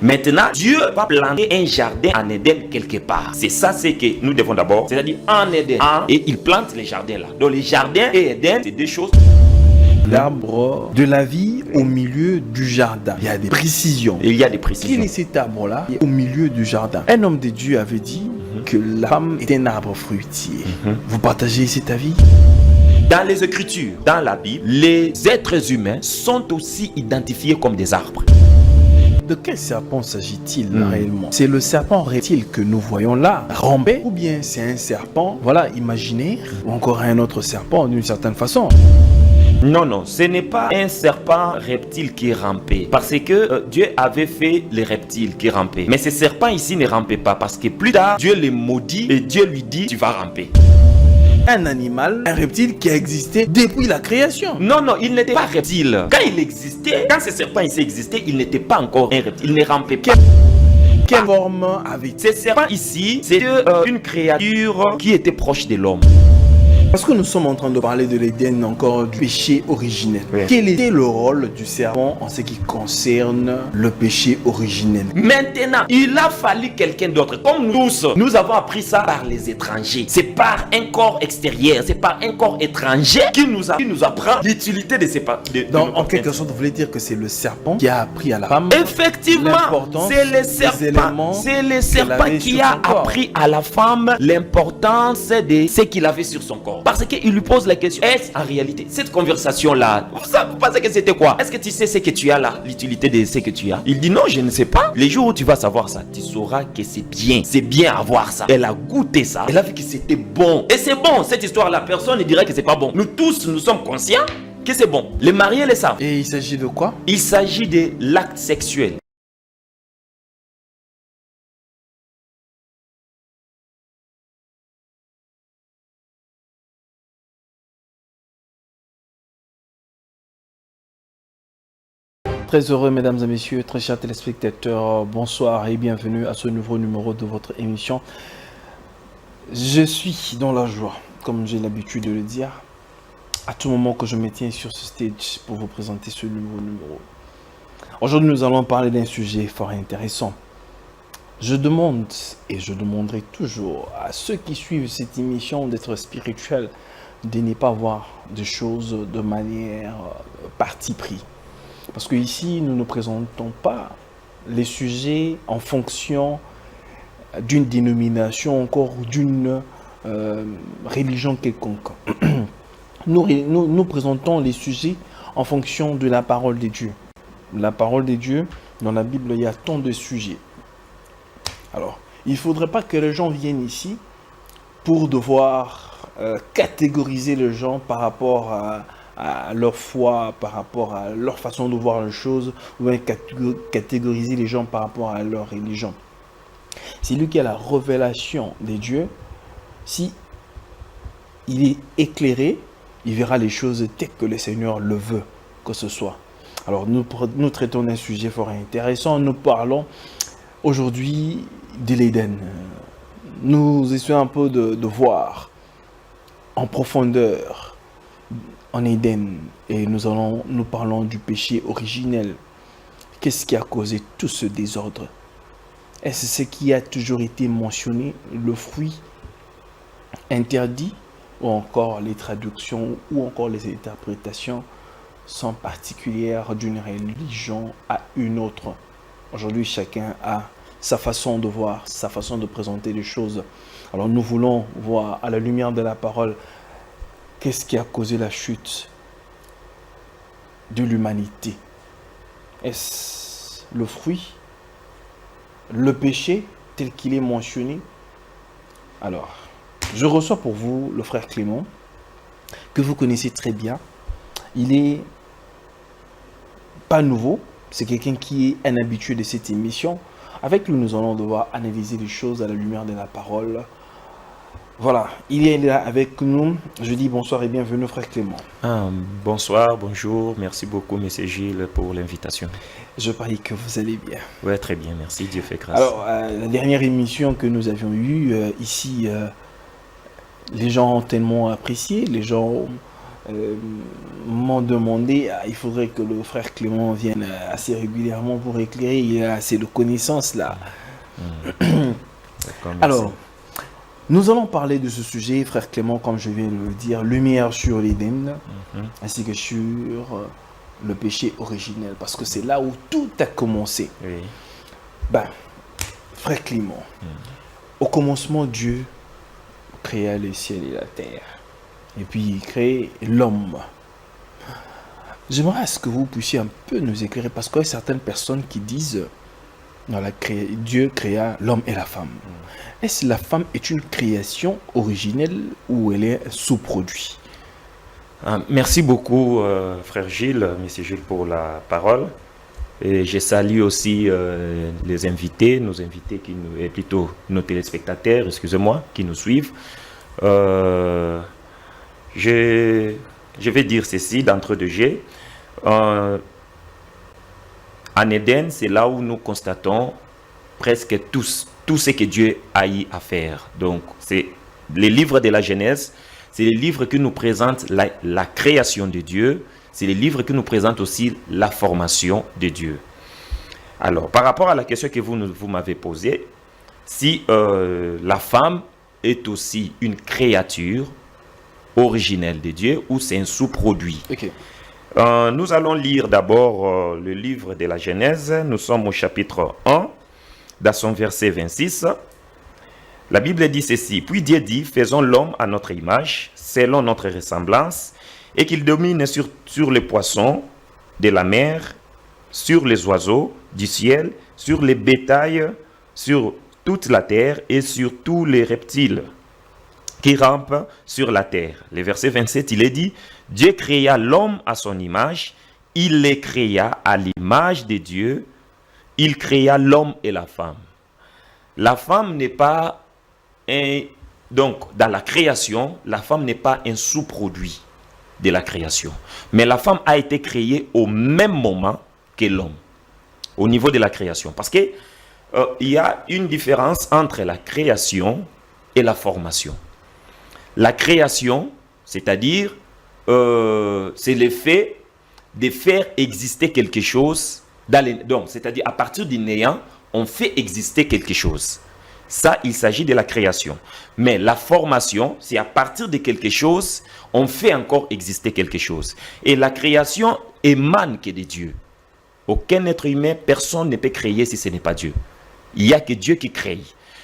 Maintenant, Dieu va planter un jardin en Éden quelque part. C'est ça, c'est que nous devons d'abord, c'est-à-dire en Éden. Et il plante les jardins là. Donc les jardins et Éden, c'est deux choses. L'arbre de la vie au milieu du jardin. Il y a des précisions. Il y a des précisions. Quel est cet arbre-là au milieu du jardin? Un homme de Dieu avait dit que la femme est un arbre fruitier. Vous partagez cet avis? Dans les Écritures, dans la Bible, les êtres humains sont aussi identifiés comme des arbres. De quel serpent s'agit-il réellement? C'est le serpent reptile que nous voyons là, rampé, ou bien c'est un serpent, voilà, imaginaire, ou encore un autre serpent d'une certaine façon? Non, non, ce n'est pas un serpent reptile qui rampait. Parce que Dieu avait fait les reptiles qui rampaient. Mais ce serpent ici ne rampait pas. Parce que plus tard, Dieu les maudit et Dieu lui dit, tu vas ramper. Un animal, un reptile qui a existé depuis la création. Non, non, il n'était pas reptile. Quand il existait, quand ce serpent ici existait, il n'était pas encore un reptile. Il ne rampait pas. Quelle forme avait-il? Ce serpent ici, c'était une créature qui était proche de l'homme. Parce que nous sommes en train de parler de l'Éden, encore du péché originel. Oui. Quel était le rôle du serpent en ce qui concerne le péché originel? Maintenant, il a fallu quelqu'un d'autre. Comme nous tous, nous avons appris ça par les étrangers. C'est par un corps extérieur, c'est par un corps étranger qui nous apprend l'utilité de ces Donc, en quelque sorte, vous voulez dire que c'est le serpent qui a appris à la femme. Effectivement, c'est le serpent qui a appris à la femme l'importance de ce qu'il avait sur son corps. Parce qu'il lui pose la question, est-ce en réalité cette conversation-là, vous pensez que c'était quoi? Est-ce que tu sais ce que tu as là, l'utilité de ce que tu as? Il dit non, je ne sais pas. Les jours où tu vas savoir ça, tu sauras que c'est bien avoir ça. Elle a goûté ça, elle a vu que c'était bon. Et c'est bon, cette histoire-là, personne ne dirait que c'est pas bon. Nous tous, nous sommes conscients que c'est bon. Les mariés le savent. Et il s'agit de quoi? Il s'agit de l'acte sexuel. Très heureux, mesdames et messieurs, très chers téléspectateurs, bonsoir et bienvenue à ce nouveau numéro de votre émission. Je suis dans la joie, comme j'ai l'habitude de le dire, à tout moment que je me tiens sur ce stage pour vous présenter ce nouveau numéro. Aujourd'hui, nous allons parler d'un sujet fort intéressant. Je demande, et je demanderai toujours à ceux qui suivent cette émission d'être spirituels, de ne pas voir des choses de manière parti pris. Parce que ici, nous ne présentons pas les sujets en fonction d'une dénomination encore ou d'une religion quelconque. Nous présentons les sujets en fonction de la parole de Dieu. La parole de Dieu, dans la Bible, il y a tant de sujets. Alors, il ne faudrait pas que les gens viennent ici pour devoir catégoriser les gens par rapport à leur foi, par rapport à leur façon de voir les choses, ou bien catégoriser les gens par rapport à leur religion. C'est lui qui a la révélation des dieux. Si il est éclairé, il verra les choses telles que le Seigneur le veut que ce soit. Alors nous traitons d'un sujet fort intéressant. Nous parlons aujourd'hui de l'Éden. Nous essayons un peu de voir en profondeur en Éden, et nous parlons du péché originel. Qu'est-ce qui a causé tout ce désordre? Est-ce ce qui a toujours été mentionné, le fruit interdit, ou encore les traductions, ou encore les interprétations sont particulières d'une religion à une autre? Aujourd'hui, chacun a sa façon de voir, sa façon de présenter les choses. Alors nous voulons voir à la lumière de la parole, qu'est-ce qui a causé la chute de l'humanité? Est-ce le fruit, le péché tel qu'il est mentionné? Alors, je reçois pour vous le frère Clément, que vous connaissez très bien. Il n'est pas nouveau, c'est quelqu'un qui est un habitué de cette émission. Avec lui, nous allons devoir analyser les choses à la lumière de la parole. Voilà, il est là avec nous. Je dis bonsoir et bienvenue, frère Clément. Bonsoir, bonjour. Merci beaucoup, monsieur Gilles, pour l'invitation. Je parie que vous allez bien. Oui, très bien, merci. Dieu fait grâce. Alors, la dernière émission que nous avions eue ici, les gens ont tellement apprécié. Les gens m'ont demandé, il faudrait que le frère Clément vienne assez régulièrement pour éclairer. Il a assez de connaissances là. Alors, nous allons parler de ce sujet, frère Clément, comme je viens de le dire, lumière sur l'Éden, ainsi que sur le péché originel, parce que c'est là où tout a commencé. Oui. Ben, frère Clément, au commencement, Dieu créa le ciel et la terre, et puis il crée l'homme. J'aimerais à ce que vous puissiez un peu nous éclairer, parce qu'il y a certaines personnes qui disent Dieu créa l'homme et la femme. Est-ce que la femme est une création originelle ou elle est un sous-produit? Merci beaucoup, frère Gilles, monsieur Gilles, pour la parole. Et je salue aussi les invités, nos invités, et plutôt nos téléspectateurs, excusez-moi, qui nous suivent. Je vais dire ceci d'entre deux jets. En Éden, c'est là où nous constatons presque tout ce que Dieu a eu à faire. Donc, c'est les livres de la Genèse, c'est les livres qui nous présentent la création de Dieu, c'est les livres qui nous présentent aussi la formation de Dieu. Alors, par rapport à la question que vous m'avez posée, si la femme est aussi une créature originelle de Dieu ou c'est un sous-produit. Okay. Nous allons lire d'abord le livre de la Genèse. Nous sommes au chapitre 1, dans son verset 26. La Bible dit ceci: puis Dieu dit, faisons l'homme à notre image, selon notre ressemblance, et qu'il domine sur les poissons de la mer, sur les oiseaux du ciel, sur les bétails, sur toute la terre et sur tous les reptiles qui rampent sur la terre. Le verset 27, il est dit: Dieu créa l'homme à son image, il les créa à l'image de Dieu, il créa l'homme et la femme. La femme n'est pas donc dans la création, la femme n'est pas un sous-produit de la création. Mais la femme a été créée au même moment que l'homme, au niveau de la création. Parce que il y a une différence entre la création et la formation. La création, c'est-à-dire, c'est le fait de faire exister quelque chose. Donc, c'est-à-dire, à partir du néant, on fait exister quelque chose. Ça, il s'agit de la création. Mais la formation, c'est à partir de quelque chose, on fait encore exister quelque chose. Et la création émane que de Dieu. Aucun être humain, personne ne peut créer si ce n'est pas Dieu. Il n'y a que Dieu qui crée.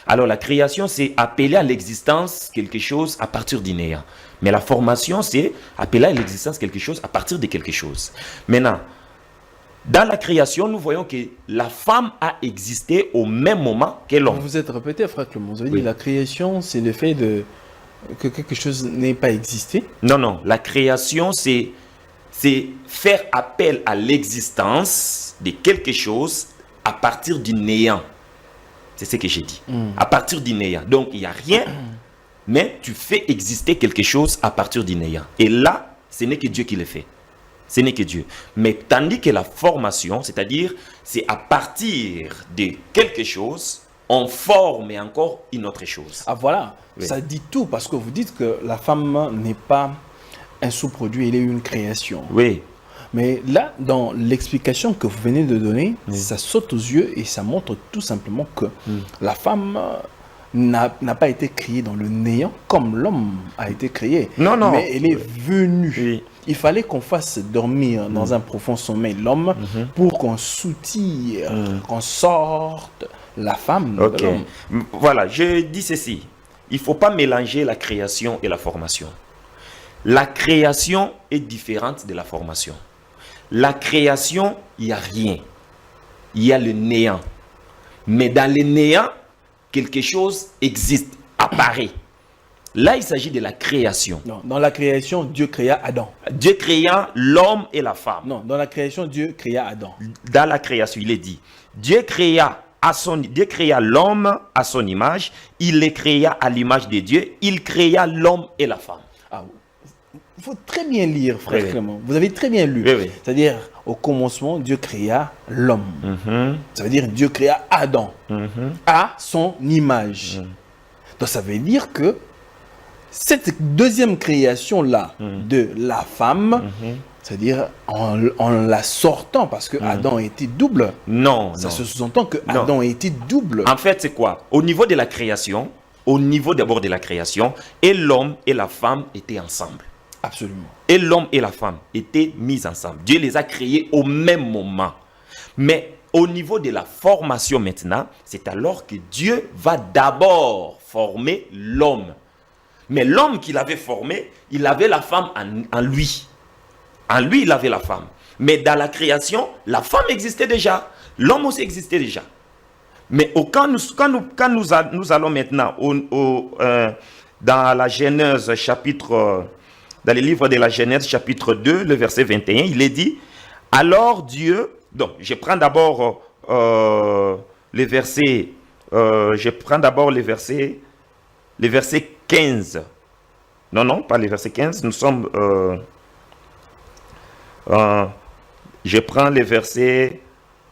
Alors la création, c'est appeler à l'existence quelque chose à partir du néant. Mais la formation, c'est appeler à l'existence quelque chose à partir de quelque chose. Maintenant, dans la création, nous voyons que la femme a existé au même moment que l'homme. Vous êtes répété, frère Clément. Vous avez dit la création, c'est le fait que quelque chose n'ait pas existé? Non. La création, c'est faire appel à l'existence de quelque chose à partir du néant. C'est ce que j'ai dit. À partir du néant. Donc, il n'y a rien, mais tu fais exister quelque chose à partir du néant. Et là, ce n'est que Dieu qui le fait. Ce n'est que Dieu. Mais tandis que la formation, c'est-à-dire, c'est à partir de quelque chose, on forme encore une autre chose. Ah voilà, oui. Ça dit tout, parce que vous dites que la femme n'est pas un sous-produit, elle est une création. Oui. Mais là, dans l'explication que vous venez de donner, ça saute aux yeux et ça montre tout simplement que la femme n'a pas été créée dans le néant comme l'homme a été créé. Non. Mais elle est venue. Oui. Il fallait qu'on fasse dormir dans un profond sommeil l'homme pour qu'on soutire, qu'on sorte la femme de l'homme. Voilà, je dis ceci. Il ne faut pas mélanger la création et la formation. La création est différente de la formation. La création, il n'y a rien. Il y a le néant. Mais dans le néant, quelque chose existe, apparaît. Là, il s'agit de la création. Non, dans la création, Dieu créa Adam. Dieu créa l'homme et la femme. Non, dans la création, Dieu créa Adam. Dans la création, il est dit, Dieu créa l'homme à son image, il les créa à l'image de Dieu, il créa l'homme et la femme. Ah, il faut très bien lire, frère Clément. Vous avez très bien lu. Oui. C'est-à-dire, au commencement, Dieu créa l'homme. Ça veut dire Dieu créa Adam à son image. Donc, ça veut dire que cette deuxième création-là de la femme, c'est-à-dire en la sortant, parce que Adam était double. Non. Ça se sous-entend que Adam était double. En fait, c'est quoi? Au niveau de la création, au niveau d'abord de la création, et l'homme et la femme étaient ensemble. Absolument. Et l'homme et la femme étaient mis ensemble. Dieu les a créés au même moment. Mais au niveau de la formation maintenant, c'est alors que Dieu va d'abord former l'homme. Mais l'homme qu'il avait formé, il avait la femme en lui. En lui, il avait la femme. Mais dans la création, la femme existait déjà. L'homme aussi existait déjà. Mais quand nous allons maintenant dans la Genèse chapitre... dans le livre de la Genèse chapitre 2, le verset 21, il est dit, alors Dieu... Donc, je prends d'abord les versets... je prends d'abord les versets 15. Non, pas les versets 15. Nous sommes... je prends les versets...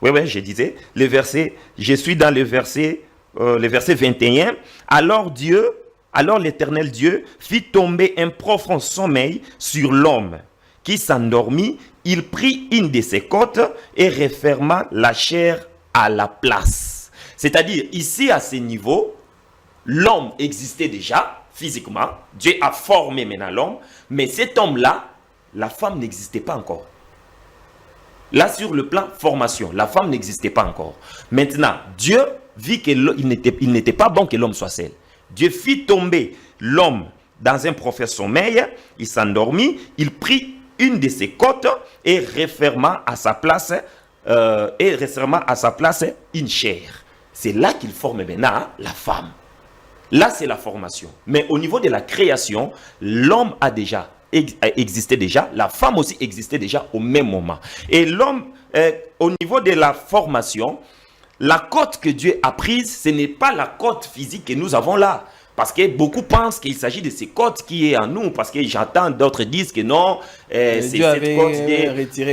Oui, je disais. Les versets... Je suis dans le verset 21. Alors l'Éternel Dieu fit tomber un profond sommeil sur l'homme qui s'endormit. Il prit une de ses côtes et referma la chair à la place. C'est-à-dire, ici, à ce niveau, l'homme existait déjà physiquement. Dieu a formé maintenant l'homme. Mais cet homme-là, la femme n'existait pas encore. Là, sur le plan formation, la femme n'existait pas encore. Maintenant, Dieu vit qu'il n'était pas bon que l'homme soit seul. Dieu fit tomber l'homme dans un profond sommeil. Il s'endormit. Il prit une de ses côtes et referma à sa place une chair. C'est là qu'il forme maintenant la femme. Là, c'est la formation. Mais au niveau de la création, l'homme a déjà existé déjà, la femme aussi existait déjà au même moment. Et l'homme, au niveau de la formation, la côte que Dieu a prise, ce n'est pas la côte physique que nous avons là. Parce que beaucoup pensent qu'il s'agit de ces côtes qui est en nous. Parce que j'entends d'autres disent que non, c'est cette côte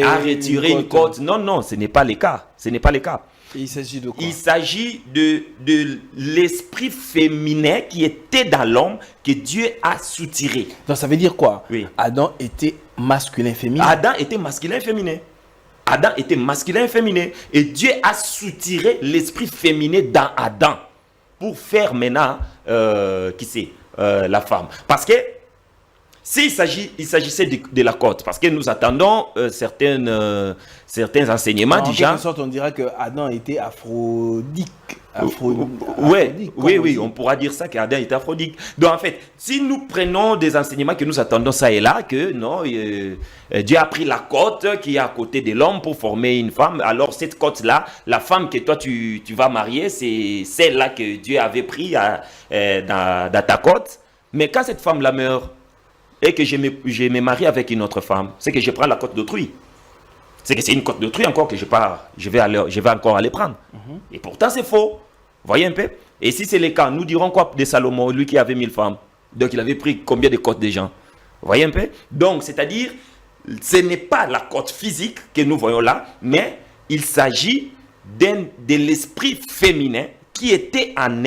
a retiré une côte. Non, ce n'est pas le cas. Ce n'est pas le cas. Il s'agit de quoi? Il s'agit de l'esprit féminin qui était dans l'homme que Dieu a soutiré. Donc ça veut dire quoi? Oui. Adam était masculin-féminin. Adam était masculin-féminin. Adam était masculin-féminin. Et Dieu a soutiré l'esprit féminin dans Adam pour faire maintenant la femme. Parce que s'il s'agissait de la côte, parce que nous attendons certains enseignements du genre. En quelque sorte, on dira que Adam était aphrodite. Oui, on pourra dire ça qu'Adam était aphrodite. Donc en fait, si nous prenons des enseignements que nous attendons ça et là, que non, Dieu a pris la côte qui est à côté de l'homme pour former une femme, alors cette côte-là, la femme que toi tu vas marier, c'est celle-là que Dieu avait pris dans ta côte. Mais quand cette femme-là meurt, et que je me marie avec une autre femme, c'est que je prends la côte d'autrui. C'est que c'est une côte d'autrui encore que je vais encore aller prendre. Et pourtant, c'est faux. Voyez un peu? Et si c'est le cas, nous dirons quoi de Salomon, lui qui avait 1000 femmes? Donc, il avait pris combien de côtes des gens? Voyez un peu? Donc, c'est-à-dire, ce n'est pas la côte physique que nous voyons là, mais il s'agit de l'esprit féminin qui était en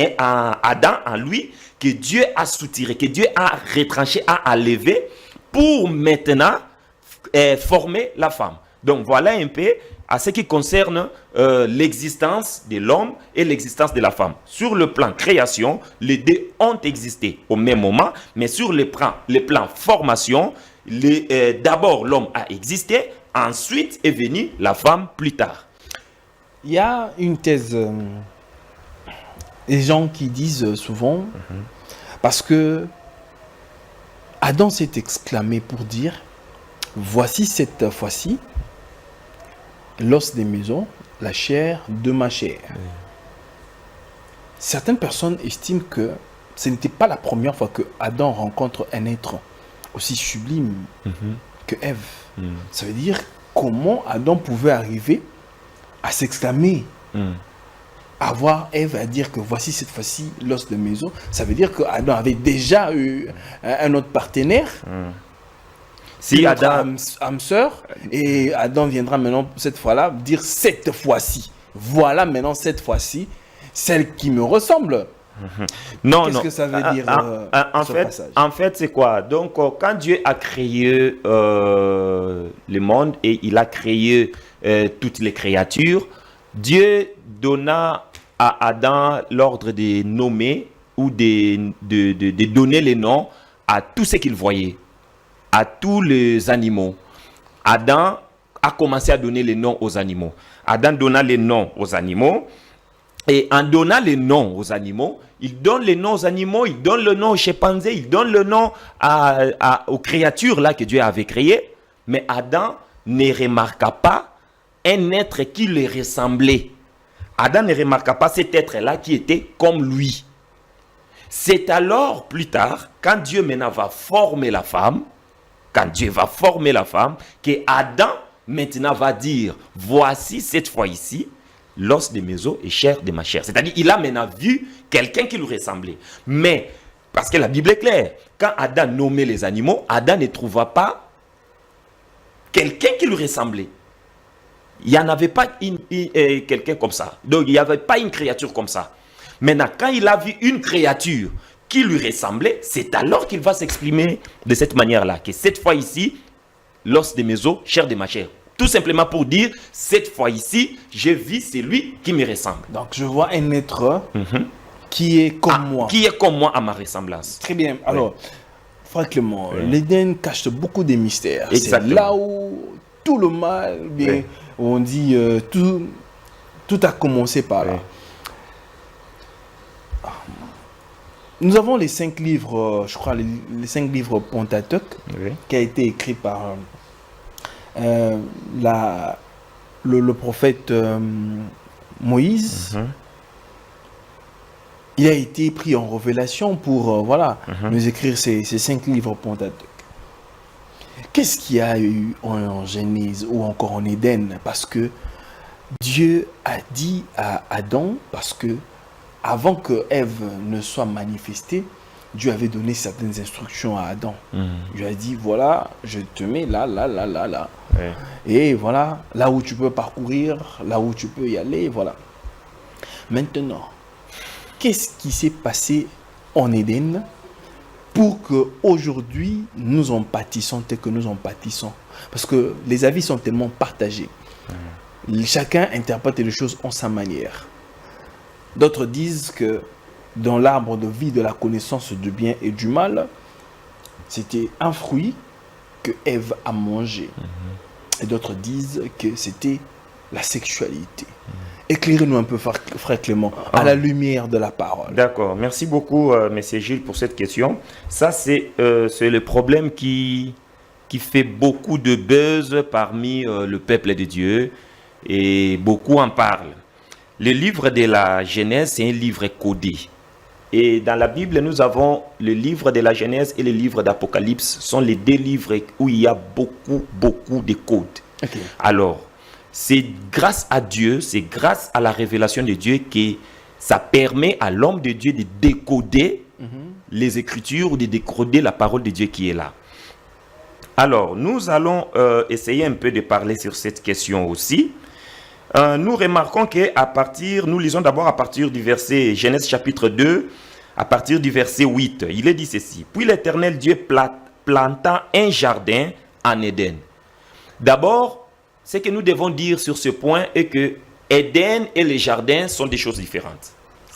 Adam, en lui, que Dieu a soutiré, que Dieu a retranché, a enlevé pour maintenant former la femme. Donc voilà un peu à ce qui concerne l'existence de l'homme et l'existence de la femme. Sur le plan création, les deux ont existé au même moment, mais sur le plan formation, d'abord l'homme a existé, ensuite est venue la femme plus tard. Il y a une thèse, les gens qui disent souvent, parce que Adam s'est exclamé pour dire, voici cette fois-ci, l'os des maisons, la chair de ma chair. Certaines personnes estiment que ce n'était pas la première fois que Adam rencontre un être aussi sublime que Ève. Ça veut dire comment Adam pouvait arriver à s'exclamer, à voir Ève à dire que voici cette fois-ci l'os de maison. Ça veut dire que Adam avait déjà eu un autre partenaire. Si Adam âme sœur, et Adam viendra maintenant cette fois-là dire cette fois-ci, voilà maintenant cette fois-ci celle qui me ressemble. Non, Qu'est-ce non. que ça veut dire En fait, c'est quoi? Donc, quand Dieu a créé le monde et il a créé toutes les créatures, Dieu donna à Adam l'ordre de nommer ou de donner les noms à tout ce qu'il voyait, à tous les animaux. Adam a commencé à donner les noms aux animaux. Adam donna les noms aux animaux. Et en donnant les noms aux animaux, il donne les noms aux animaux, il donne le nom aux chimpanzés, il donne le nom aux créatures là que Dieu avait créées. Mais Adam ne remarqua pas un être qui lui ressemblait. Adam ne remarqua pas cet être-là qui était comme lui. C'est alors, plus tard, quand Dieu maintenant va former la femme, que Adam maintenant va dire, voici cette fois ici, l'os de mes os et chair de ma chair. C'est-à-dire, il a maintenant vu quelqu'un qui lui ressemblait. Mais, parce que la Bible est claire, quand Adam nommait les animaux, Adam ne trouva pas quelqu'un qui lui ressemblait. Il n'y en avait pas quelqu'un comme ça. Donc, il n'y avait pas une créature comme ça. Maintenant, quand il a vu une créature qui lui ressemblait, c'est alors qu'il va s'exprimer de cette manière-là. Que cette fois ici, l'os de mes os, chair de ma chair. Tout simplement pour dire, cette fois ici, je vis celui qui me ressemble. Donc, je vois un être qui est comme moi. Qui est comme moi à ma ressemblance. Très bien. Alors, frère Clément, Oui. l'Éden cache beaucoup de mystères. C'est Exactement. là où tout le mal, bien, on dit, tout a commencé par là. Oui. Nous avons les 5 livres, je crois, les 5 livres Pentateuque, Oui. qui a été écrit par le prophète Moïse. Il a été pris en révélation pour nous écrire ces 5 livres Pentateuque. Qu'est-ce qu'il y a eu en Genèse ou encore en Éden? Parce que Dieu a dit à Adam, parce que avant que Ève ne soit manifestée, Dieu avait donné certaines instructions à Adam. Il lui a dit, voilà, je te mets là. Oui. Et voilà, là où tu peux parcourir, là où tu peux y aller, voilà. Maintenant, qu'est-ce qui s'est passé en Éden pour qu'aujourd'hui, nous en pâtissons tel que nous en pâtissons? Parce que les avis sont tellement partagés. Chacun interprète les choses en sa manière. D'autres disent que dans l'arbre de vie de la connaissance du bien et du mal, c'était un fruit que Ève a mangé. Et d'autres disent que c'était la sexualité. Éclairez-nous un peu, frère Clément, à la lumière de la parole. D'accord. Merci beaucoup, M. Gilles, pour cette question. Ça, c'est le problème qui fait beaucoup de buzz parmi le peuple de Dieu. Et beaucoup en parlent. Le livre de la Genèse, c'est un livre codé. Et dans la Bible, nous avons le livre de la Genèse et le livre d'Apocalypse. Ce sont les 2 livres où il y a beaucoup de codes. Okay. Alors, c'est grâce à Dieu, c'est grâce à la révélation de Dieu que ça permet à l'homme de Dieu de décoder les Écritures ou de décoder la parole de Dieu qui est là. Alors, nous allons essayer un peu de parler sur cette question aussi. Nous remarquons nous lisons d'abord à partir du verset Genèse chapitre 2, à partir du verset 8. Il est dit ceci. Puis l'Éternel Dieu planta un jardin en Éden. D'abord, ce que nous devons dire sur ce point est que Éden et les jardins sont des choses différentes.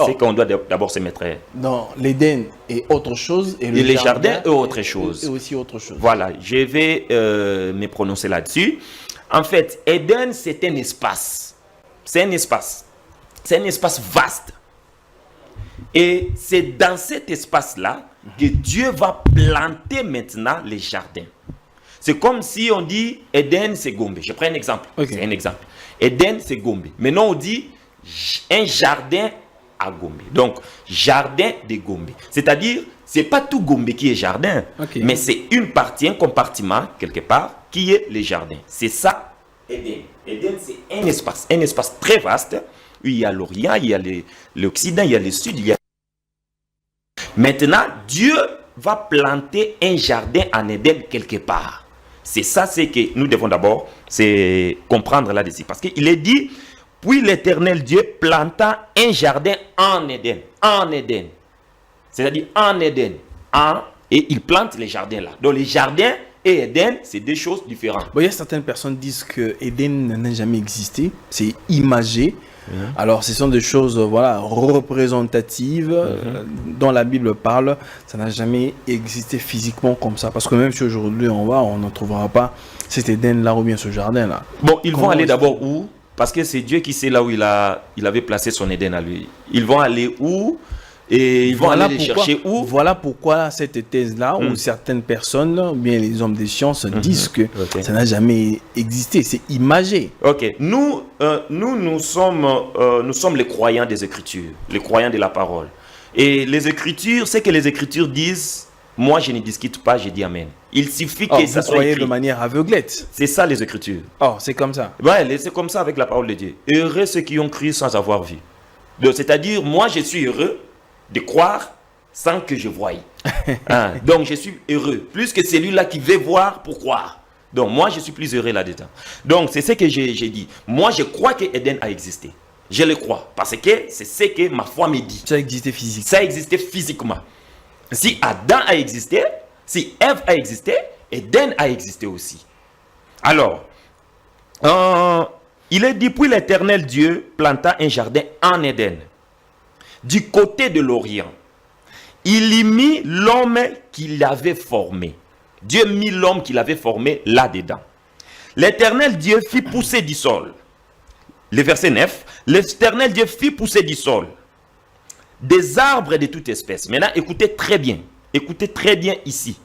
C'est qu'on doit d'abord se mettre. Non, l'Éden est autre chose et le jardin est autre chose. Et aussi autre chose. Voilà, je vais me prononcer là-dessus. En fait, Éden, c'est un espace. C'est un espace. C'est un espace vaste. Et c'est dans cet espace-là que Dieu va planter maintenant les jardins. C'est comme si on dit Éden, c'est Gombe. Je prends un exemple. Okay. C'est un exemple. Éden, c'est Gombe. Maintenant, on dit un jardin à Gombe. Donc, jardin de Gombe. C'est-à-dire, ce n'est pas tout Gombe qui est jardin, mais c'est une partie, un compartiment, quelque part, qui est le jardin. C'est ça. Éden. Éden, c'est un espace très vaste où il y a l'Orient, il y a l'Occident, il y a le Sud. Maintenant, Dieu va planter un jardin en Éden quelque part. C'est ça, c'est que nous devons d'abord comprendre là-dessus. Parce qu'il est dit, Puis l'Éternel Dieu planta un jardin en Éden. En Éden. C'est-à-dire en Éden. Et il plante les jardins là. Donc les jardins et Éden, c'est deux choses différentes. Bon, il y a certaines personnes qui disent que Éden n'a jamais existé. C'est imagé. Alors, ce sont des choses représentatives dont la Bible parle. Ça n'a jamais existé physiquement comme ça. Parce que même si aujourd'hui on ne trouvera pas cet Éden-là ou bien ce jardin-là. Bon, ils vont aller d'abord où? Parce que c'est Dieu qui sait là où il avait placé son Éden à lui. Ils vont aller où? Et ils vont aller les chercher où? Voilà pourquoi cette thèse-là, où certaines personnes, ou bien les hommes des sciences, disent que ça n'a jamais existé. C'est imagé. Ok. Nous sommes les croyants des Écritures, les croyants de la parole. Et les Écritures, c'est que les Écritures disent, moi je ne discute pas, je dis Amen. Il suffit que ça soit écrit. De manière aveuglette. C'est ça les Écritures. Oh, c'est comme ça. Ouais, c'est comme ça avec la parole de Dieu. Heureux ceux qui ont cru sans avoir vu. Donc, c'est-à-dire, moi je suis heureux de croire sans que je voie. Donc je suis heureux. Plus que celui-là qui veut voir pour croire. Donc moi je suis plus heureux là-dedans. Donc c'est ce que j'ai dit. Moi je crois que Éden a existé. Je le crois. Parce que c'est ce que ma foi me dit. Ça a existé physiquement. Ça a existé physiquement. Si Adam a existé, si Ève a existé, Éden a existé aussi. Alors, il est dit, puis l'Éternel Dieu planta un jardin en Éden, du côté de l'Orient. Il y mit l'homme qu'il avait formé. Dieu mit l'homme qu'il avait formé là-dedans. L'Éternel Dieu fit pousser du sol. Le verset 9. L'Éternel Dieu fit pousser du sol des arbres de toute espèce. Maintenant, écoutez très bien. Écoutez très bien ici.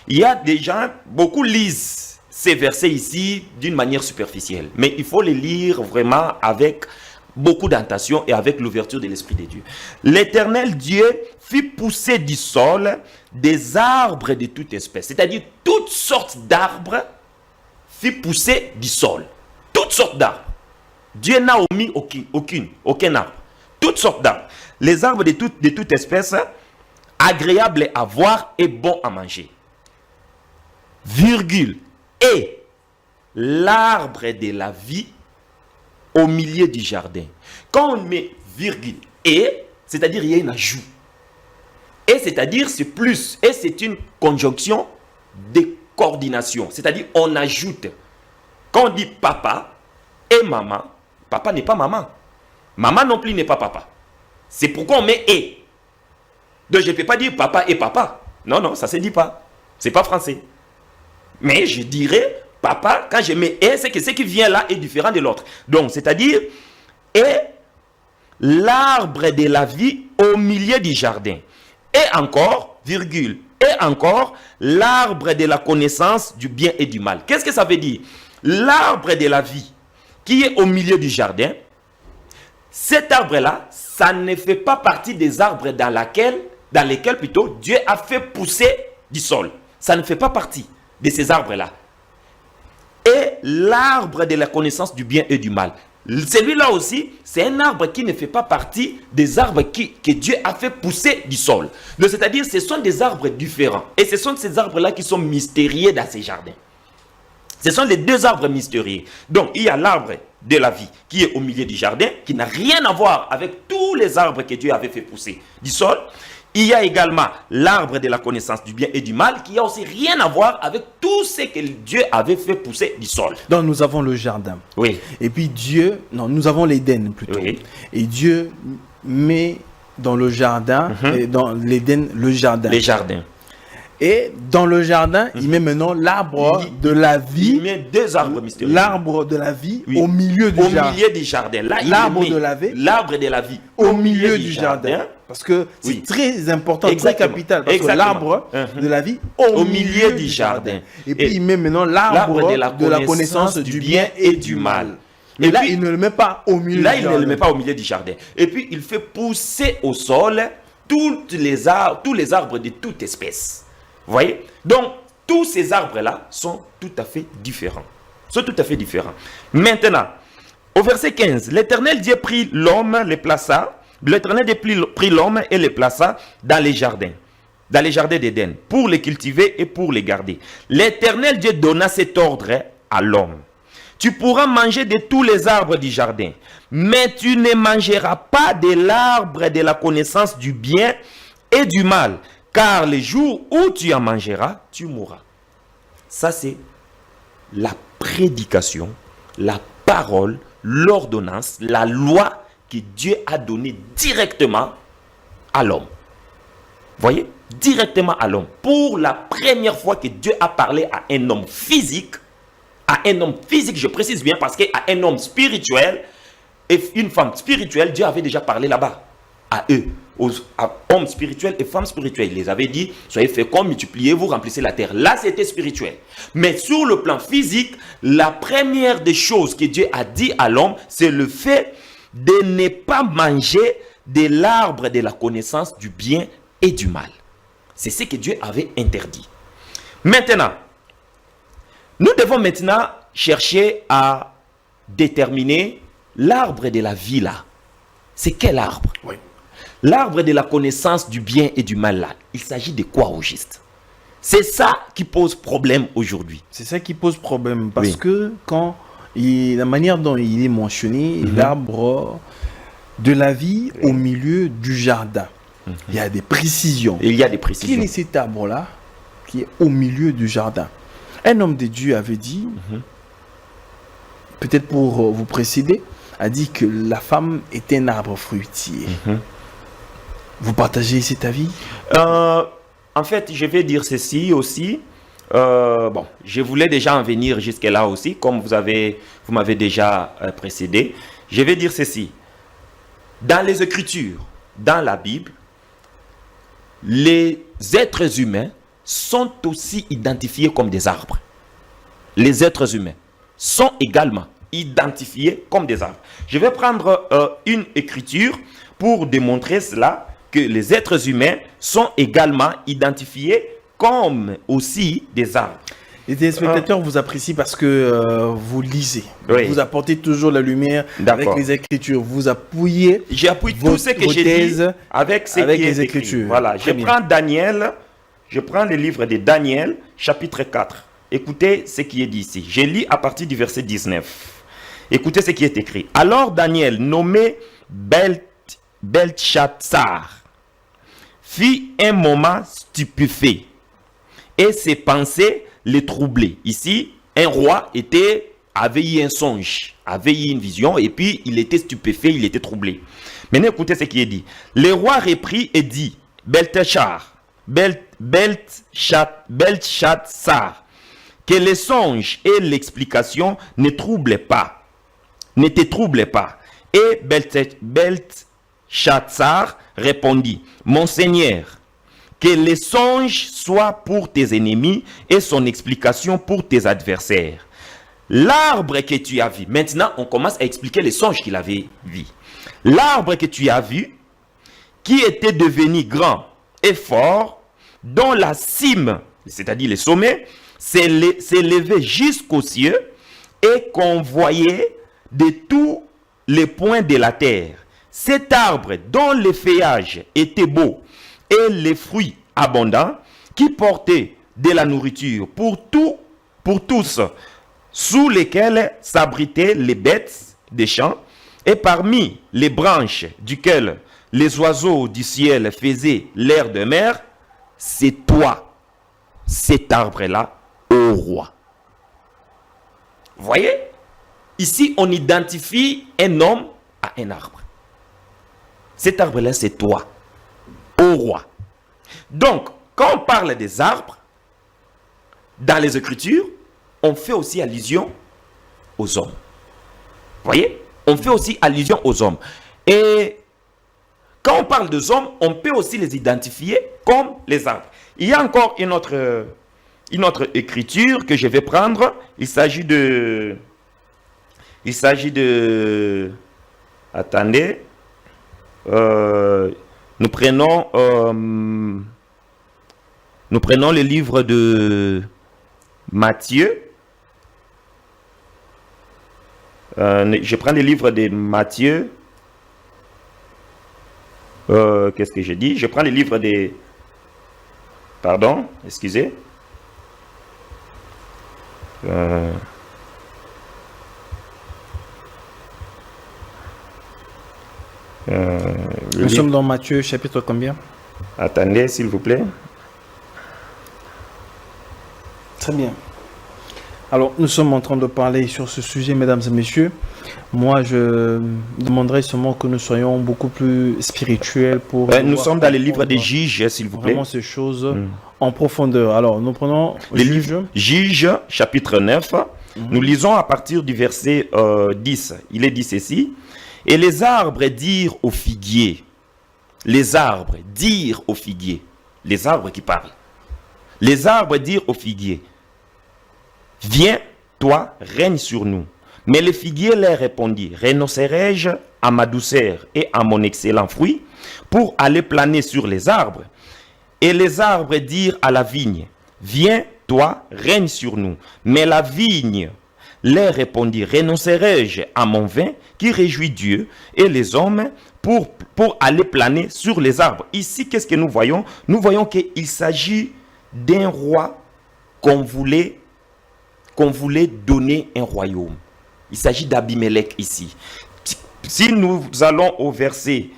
Il y a des gens, beaucoup lisent ces versets ici d'une manière superficielle. Mais il faut les lire vraiment avec beaucoup d'intention et avec l'ouverture de l'Esprit de Dieu. L'Éternel Dieu fit pousser du sol des arbres de toute espèce. C'est-à-dire toutes sortes d'arbres fit pousser du sol. Toutes sortes d'arbres. Dieu n'a omis aucun arbre. Toutes sortes d'arbres. Les arbres de toute espèce, agréables à voir et bons à manger. Virgule. Et l'arbre de la vie au milieu du jardin. Quand on met virgule et, c'est-à-dire il y a un ajout. Et c'est-à-dire c'est plus. Et c'est une conjonction de coordination. C'est-à-dire on ajoute. Quand on dit papa et maman, papa n'est pas maman. Maman non plus n'est pas papa. C'est pourquoi on met et. Donc je ne peux pas dire papa et papa. Non, ça ne se dit pas. Ce n'est pas français. Mais je dirais papa, quand je mets et, c'est que ce qui vient là est différent de l'autre. Donc, c'est-à-dire, et l'arbre de la vie au milieu du jardin. Et encore, virgule, et encore, l'arbre de la connaissance du bien et du mal. Qu'est-ce que ça veut dire? L'arbre de la vie qui est au milieu du jardin, cet arbre-là, ça ne fait pas partie des arbres dans lesquels plutôt Dieu a fait pousser du sol. Ça ne fait pas partie de ces arbres-là. Et l'arbre de la connaissance du bien et du mal. Celui-là aussi, c'est un arbre qui ne fait pas partie des arbres que Dieu a fait pousser du sol. Donc, c'est-à-dire, ce sont des arbres différents. Et ce sont ces arbres-là qui sont mystérieux dans ces jardins. Ce sont les deux arbres mystérieux. Donc, il y a l'arbre de la vie qui est au milieu du jardin, qui n'a rien à voir avec tous les arbres que Dieu avait fait pousser du sol. Il y a également l'arbre de la connaissance du bien et du mal qui n'a aussi rien à voir avec tout ce que Dieu avait fait pousser du sol. Donc nous avons le jardin. Oui. Et puis nous avons l'Éden plutôt. Oui. Et Dieu met dans le jardin, et dans l'Éden, le jardin. Les jardins. Et dans le jardin, il met maintenant l'arbre de la vie. Il met deux arbres mystérieux. L'arbre de la vie au milieu du jardin. Au milieu du jardin. Là, l'arbre de la vie. L'arbre de la vie au milieu du jardin. Parce que c'est très important, très capital. Parce que l'arbre de la vie au milieu du jardin. Et puis il met maintenant l'arbre de la connaissance du bien et du mal. Et là, il ne le met pas au milieu du jardin. Là, il ne le met pas au milieu du jardin. Et puis, il fait pousser au sol tous les arbres de toute espèce. Vous voyez? Donc, tous ces arbres-là sont tout à fait différents. Maintenant, au verset 15, l'Éternel Dieu prit l'homme, les plaça. L'Éternel Dieu prit l'homme et les plaça dans les jardins d'Éden, pour les cultiver et pour les garder. L'Éternel Dieu donna cet ordre à l'homme. Tu pourras manger de tous les arbres du jardin, mais tu ne mangeras pas de l'arbre de la connaissance du bien et du mal, car le jour où tu en mangeras, tu mourras. Ça, c'est la prédication, la parole, l'ordonnance, la loi que Dieu a donnée directement à l'homme. Voyez, directement à l'homme. Pour la première fois que Dieu a parlé à un homme physique, je précise bien, parce qu'à un homme spirituel et une femme spirituelle, Dieu avait déjà parlé là-bas à eux, à hommes spirituels et femmes spirituelles. Il les avait dit, soyez féconds, multipliez-vous, remplissez la terre. Là, c'était spirituel. Mais sur le plan physique, la première des choses que Dieu a dit à l'homme, c'est le fait de ne pas manger de l'arbre de la connaissance du bien et du mal. C'est ce que Dieu avait interdit. Maintenant, nous devons maintenant chercher à déterminer l'arbre de la vie là. C'est quel arbre? Oui. L'arbre de la connaissance du bien et du mal là. Il s'agit de quoi au juste? C'est ça qui pose problème aujourd'hui. C'est ça qui pose problème parce que quand la manière dont il est mentionné, l'arbre de la vie au milieu du jardin. Il y a des précisions. Il y a des précisions. Quel est cet arbre-là qui est au milieu du jardin? Un homme de Dieu avait dit, peut-être pour vous précéder, a dit que la femme est un arbre fruitier. Vous partagez cet avis? En fait, je vais dire ceci aussi. Bon, je voulais déjà en venir jusque-là aussi, comme vous m'avez déjà précédé. Je vais dire ceci. Dans les Écritures, dans la Bible, les êtres humains sont aussi identifiés comme des arbres. Les êtres humains sont également identifiés comme des arbres. Je vais prendre une écriture pour démontrer cela, que les êtres humains sont également identifiés comme aussi des arbres. Les téléspectateurs vous apprécient parce que vous lisez. Vous apportez toujours la lumière avec les Écritures. Vous appuyez. J'appuie tout ce que j'ai dit avec les Écritures. Voilà. Je prends Daniel. Je prends le livre de Daniel, chapitre 4. Écoutez ce qui est dit ici. Je lis à partir du verset 19. Écoutez ce qui est écrit. Alors Daniel, nommé Belteshazzar, fit un moment stupéfait et ses pensées les troublaient. Ici, un roi avait eu un songe, avait eu une vision et puis il était stupéfait, il était troublé. Maintenant, écoutez ce qui est dit. Le roi reprit et dit, Belteshazzar, que les songes et l'explication ne te troublent pas. Et Belteshazzar répondit, mon Seigneur, que les songes soient pour tes ennemis et son explication pour tes adversaires. L'arbre que tu as vu, maintenant on commence à expliquer les songes qu'il avait vus. L'arbre que tu as vu, qui était devenu grand et fort, dont la cime, c'est-à-dire le sommet, s'est levé jusqu'aux cieux et qu'on voyait de tous les points de la terre. Cet arbre dont le feuillage était beau et les fruits abondants, qui portaient de la nourriture pour tous, sous lesquels s'abritaient les bêtes des champs, et parmi les branches duquel les oiseaux du ciel faisaient l'air de mer, c'est toi, cet arbre-là, ô roi. Voyez? Ici, on identifie un homme à un arbre. Cet arbre-là, c'est toi, ô roi. Donc, quand on parle des arbres, dans les Écritures, on fait aussi allusion aux hommes. Voyez? On fait aussi allusion aux hommes. Et quand on parle des hommes, on peut aussi les identifier comme les arbres. Il y a encore une autre écriture que je vais prendre. Il s'agit de... Attendez. Nous prenons le livre de Matthieu. Je prends le livre de Matthieu. Qu'est-ce que j'ai dit? Je prends le livre de... Pardon, excusez. Nous sommes dans Matthieu, chapitre combien? Attendez, s'il vous plaît. Très bien. Alors, nous sommes en train de parler sur ce sujet, mesdames et messieurs. Moi, je demanderais seulement que nous soyons beaucoup plus spirituels pour... nous sommes dans les livres des Juges, s'il vous plaît. Vraiment ces choses en profondeur. Alors, nous prenons les livres Juges, chapitre 9. Nous lisons à partir du verset 10. Il est dit ceci. Et les arbres dirent aux figuiers. Les arbres dirent aux figuiers. Les arbres qui parlent. Les arbres dirent aux figuiers. Viens, toi, règne sur nous. Mais les figuiers leur répondirent, renoncerai-je à ma douceur et à mon excellent fruit pour aller planer sur les arbres? Et les arbres dirent à la vigne, viens, toi, règne sur nous. Mais la vigne leur répondit, renoncerai-je à mon vin qui réjouit Dieu et les hommes pour aller planer sur les arbres? Ici, qu'est-ce que nous voyons? Nous voyons qu'il s'agit d'un roi qu'on voulait donner un royaume. Il s'agit d'Abimelech ici. Si nous allons au verset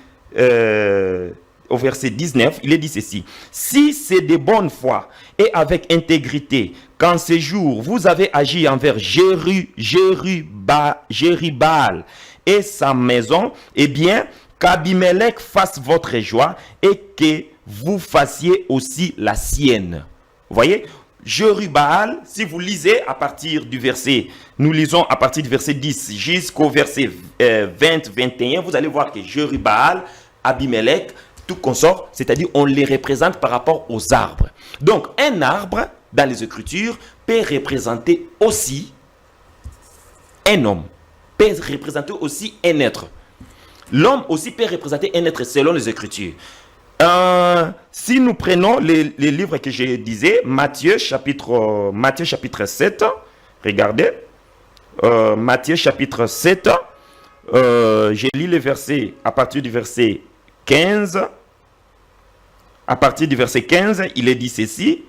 19, il est dit ceci. Si c'est de bonne foi et avec intégrité qu'en ces jours vous avez agi envers Jérubbaal et sa maison, eh bien qu'Abimelech fasse votre joie et que vous fassiez aussi la sienne. Vous voyez? Jérubbaal, si vous lisez à partir du verset, nous lisons à partir du verset 10 jusqu'au verset 20-21, vous allez voir que Jérubbaal, Abimelech, tout consort, c'est-à-dire on les représente par rapport aux arbres. Donc un arbre, dans les Écritures, peut représenter aussi un homme, peut représenter aussi un être. L'homme aussi peut représenter un être selon les Écritures. Si nous prenons les livres que je disais, Matthieu chapitre 7, regardez, Matthieu chapitre 7, je lis les versets à partir du verset 15. À partir du verset 15, il est dit ceci,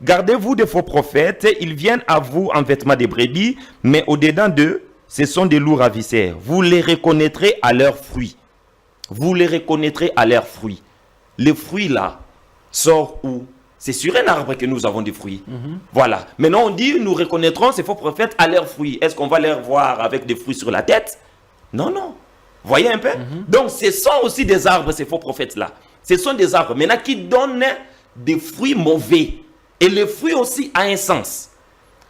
gardez-vous de faux prophètes, ils viennent à vous en vêtements de brebis, mais au-dedans d'eux, ce sont des loups ravisseurs. Vous les reconnaîtrez à leurs fruits. Vous les reconnaîtrez à leurs fruits. Les fruits là sortent où? C'est sur un arbre que nous avons des fruits. Voilà. Maintenant on dit nous reconnaîtrons ces faux prophètes à leurs fruits. Est-ce qu'on va les voir avec des fruits sur la tête? Non, non. Voyez un peu? Donc ce sont aussi des arbres, ces faux prophètes là. Ce sont des arbres maintenant qui donnent des fruits mauvais. Et le fruit aussi a un sens.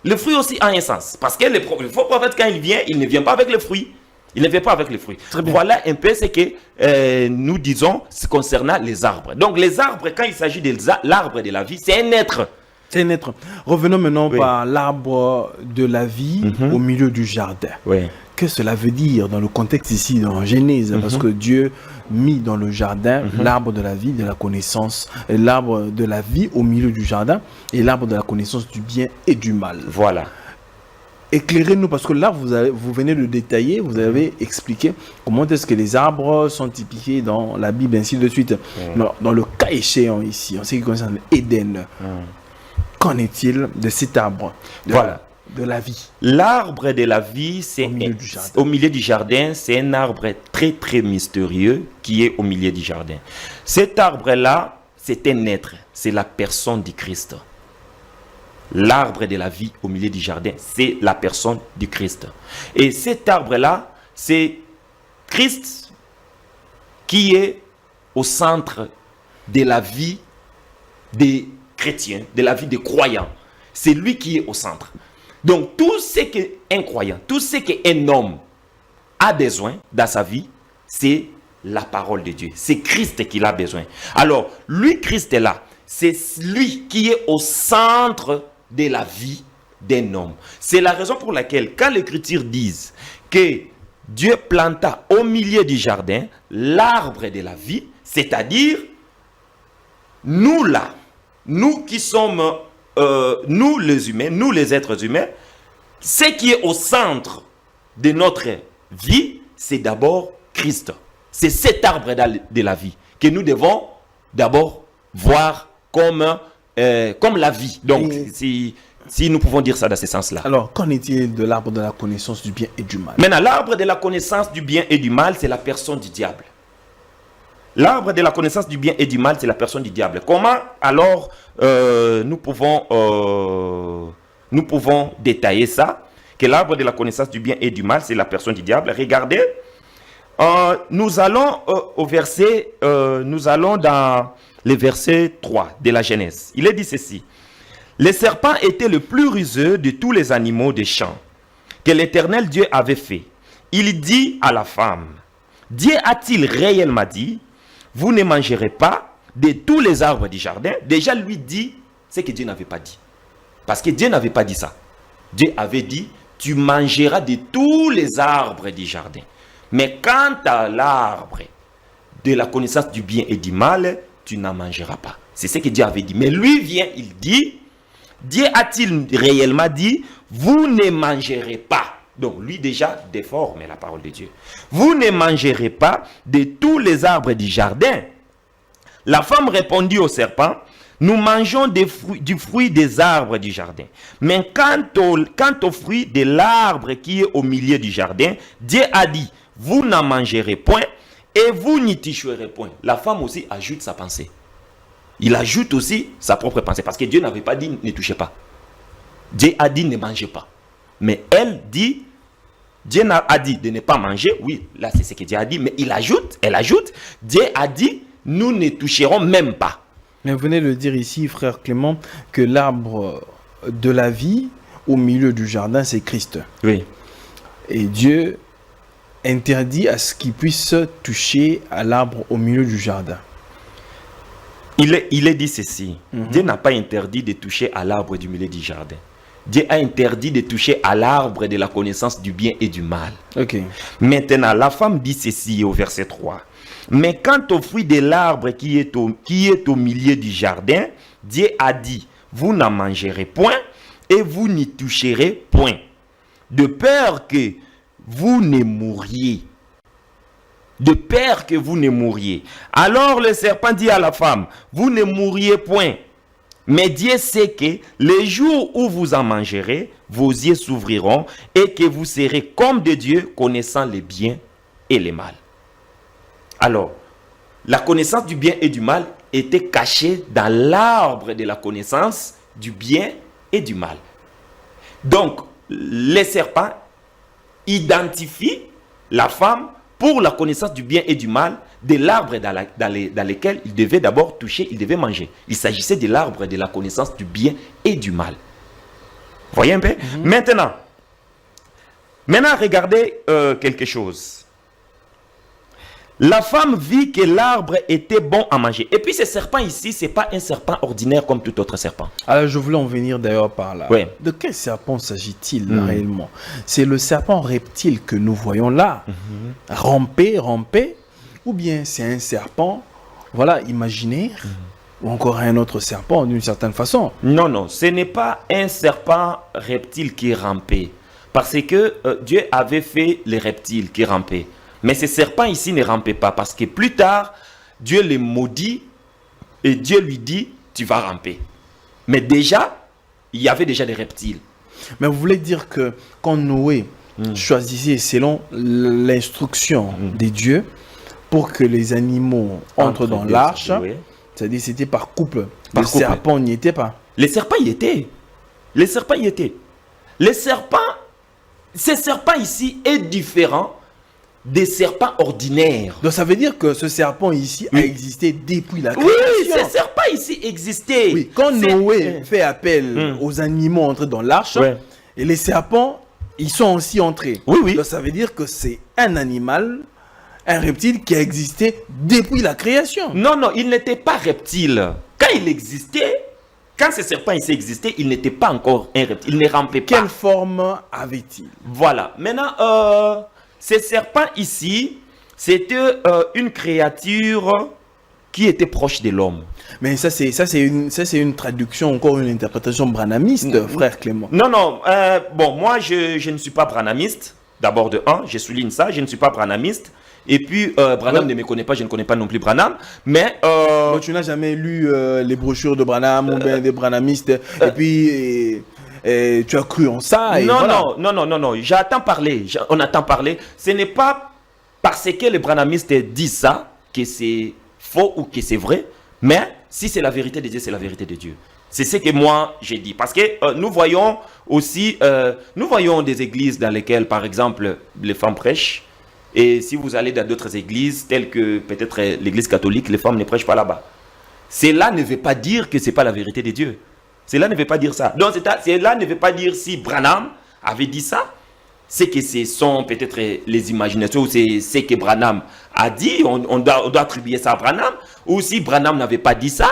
Le fruit aussi a un sens. Parce que le faux prophète quand il vient, il ne vient pas avec les fruits. Il ne vient pas avec les fruits. Voilà un peu ce que nous disons concernant les arbres. Donc les arbres, quand il s'agit de l'arbre de la vie, c'est un être. C'est un être. Revenons maintenant par l'arbre de la vie au milieu du jardin. Que cela veut dire dans le contexte ici, dans Genèse, parce que Dieu mit dans le jardin l'arbre de la vie, de la connaissance, l'arbre de la vie au milieu du jardin et l'arbre de la connaissance du bien et du mal. Voilà. Éclairez-nous, parce que là, vous venez de détailler, vous avez expliqué comment est-ce que les arbres sont typifiés dans la Bible, ainsi de suite. Dans le cas échéant ici, en ce qui concerne Éden, qu'en est-il de cet arbre de la vie? L'arbre de la vie, c'est au milieu du jardin, c'est un arbre très très mystérieux qui est au milieu du jardin. Cet arbre-là, c'est un être, c'est la personne du Christ. L'arbre de la vie au milieu du jardin, c'est la personne du Christ. Et cet arbre-là, c'est Christ qui est au centre de la vie des chrétiens, de la vie des croyants. C'est lui qui est au centre. Donc tout ce qu'un croyant, tout ce qu'un homme a besoin dans sa vie, c'est la parole de Dieu. C'est Christ qu'il a besoin. Alors, lui, Christ est là. C'est lui qui est au centre de la vie d'un homme. C'est la raison pour laquelle, quand l'Écriture dit que Dieu planta au milieu du jardin l'arbre de la vie, c'est-à-dire nous là, nous qui sommes, nous les humains, nous les êtres humains, ce qui est au centre de notre vie, c'est d'abord Christ. C'est cet arbre de la vie que nous devons d'abord voir comme la vie. Donc, Si nous pouvons dire ça dans ce sens-là. Alors, qu'en est-il de l'arbre de la connaissance du bien et du mal? Maintenant, l'arbre de la connaissance du bien et du mal, c'est la personne du diable. L'arbre de la connaissance du bien et du mal, c'est la personne du diable. Comment alors nous pouvons détailler ça? Que l'arbre de la connaissance du bien et du mal, c'est la personne du diable. Regardez, nous allons dans le verset 3 de la Genèse. Il est dit ceci. Le serpent était le plus ruseux de tous les animaux des champs que l'Éternel Dieu avait fait. Il dit à la femme, Dieu a-t-il réellement dit, vous ne mangerez pas de tous les arbres du jardin? Déjà lui dit ce que Dieu n'avait pas dit. Parce que Dieu n'avait pas dit ça. Dieu avait dit, tu mangeras de tous les arbres du jardin. Mais quant à l'arbre de la connaissance du bien et du mal, tu n'en mangeras pas. C'est ce que Dieu avait dit. Mais lui vient, il dit, Dieu a-t-il réellement dit, vous ne mangerez pas. Donc lui déjà déforme la parole de Dieu. Vous ne mangerez pas de tous les arbres du jardin. La femme répondit au serpent, nous mangeons du fruit des arbres du jardin. Mais quant au fruit de l'arbre qui est au milieu du jardin, Dieu a dit, vous n'en mangerez point et vous n'y toucherez point. La femme aussi ajoute sa pensée. Il ajoute aussi sa propre pensée. Parce que Dieu n'avait pas dit ne touchez pas. Dieu a dit ne mangez pas. Mais elle dit, Dieu a dit de ne pas manger. Oui, là c'est ce que Dieu a dit. Mais elle ajoute, Dieu a dit, nous ne toucherons même pas. Mais vous venez de dire ici, frère Clément, que l'arbre de la vie au milieu du jardin, c'est Christ. Oui. Et Dieu interdit à ce qu'il puisse toucher à l'arbre au milieu du jardin. Il est dit ceci. Dieu n'a pas interdit de toucher à l'arbre du milieu du jardin. Dieu a interdit de toucher à l'arbre de la connaissance du bien et du mal. Okay. Maintenant, la femme dit ceci au verset 3. Mais quant au fruit de l'arbre qui est au milieu du jardin, Dieu a dit, vous n'en mangerez point et vous n'y toucherez point, de peur que vous ne mouriez. De peur que vous ne mouriez. Alors le serpent dit à la femme, vous ne mourriez point. Mais Dieu sait que les jours où vous en mangerez, vos yeux s'ouvriront et que vous serez comme de Dieu, connaissant le bien et le mal. Alors, la connaissance du bien et du mal était cachée dans l'arbre de la connaissance du bien et du mal. Donc, les serpents identifient la femme pour la connaissance du bien et du mal de l'arbre dans lequel il devait d'abord toucher, il devait manger. Il s'agissait de l'arbre de la connaissance du bien et du mal. Voyez un peu? Maintenant, regardez quelque chose. La femme vit que l'arbre était bon à manger. Et puis ce serpent ici, ce n'est pas un serpent ordinaire comme tout autre serpent. Alors je voulais en venir d'ailleurs par là. Oui. De quel serpent s'agit-il réellement? C'est le serpent reptile que nous voyons là, ramper, ou bien c'est un serpent, voilà, imaginaire, ou encore un autre serpent d'une certaine façon? Non, ce n'est pas un serpent reptile qui rampait. Parce que Dieu avait fait les reptiles qui rampaient. Mais ce serpent ici ne rampait pas parce que plus tard, Dieu les maudit et Dieu lui dit, tu vas ramper. Mais déjà, il y avait déjà des reptiles. Mais vous voulez dire que quand Noé choisissait selon l'instruction des dieux pour que les animaux entrent dans l'arche, c'est-à-dire c'était par couple. Le serpent n'y était pas. Le serpent y était. Le serpent y était. Le serpent, ce serpent ici est différent des serpents ordinaires. Donc ça veut dire que ce serpent ici a existé depuis la création. Oui, ce serpent ici existait. Oui, quand Noé fait appel aux animaux entrés dans l'arche, et les serpents, ils sont aussi entrés. Oui. Donc ça veut dire que c'est un animal, un reptile qui a existé depuis la création. Non, il n'était pas reptile. Quand il existait, quand ce serpent ici existait, il n'était pas encore un reptile. Il ne rampait pas. Quelle forme avait-il? Voilà. Maintenant, ce serpent ici, c'était une créature qui était proche de l'homme. Mais ça c'est une traduction, encore une interprétation branhamiste, frère Clément. Non, bon, moi je ne suis pas branhamiste. D'abord de un, je souligne ça, je ne suis pas branhamiste. Et puis, Branham ne me connaît pas, je ne connais pas non plus Branham. Mais... Donc, tu n'as jamais lu les brochures de Branham ou bien des branhamistes. Et puis... tu as cru en ça. Et non, voilà. non, j'attends parler. On attend parler. Ce n'est pas parce que les branhamistes disent ça que c'est faux ou que c'est vrai. Mais si c'est la vérité de Dieu, c'est la vérité de Dieu. C'est ce que moi j'ai dit. Parce que nous voyons aussi, nous voyons des églises dans lesquelles, par exemple, les femmes prêchent. Et si vous allez dans d'autres églises, telles que peut-être l'église catholique, les femmes ne prêchent pas là-bas. Cela ne veut pas dire que ce n'est pas la vérité de Dieu. Cela ne veut pas dire ça. Donc cela ne veut pas dire si Branham avait dit ça, c'est que ce sont peut-être les imaginations, ou c'est ce que Branham a dit, on doit attribuer ça à Branham, ou si Branham n'avait pas dit ça,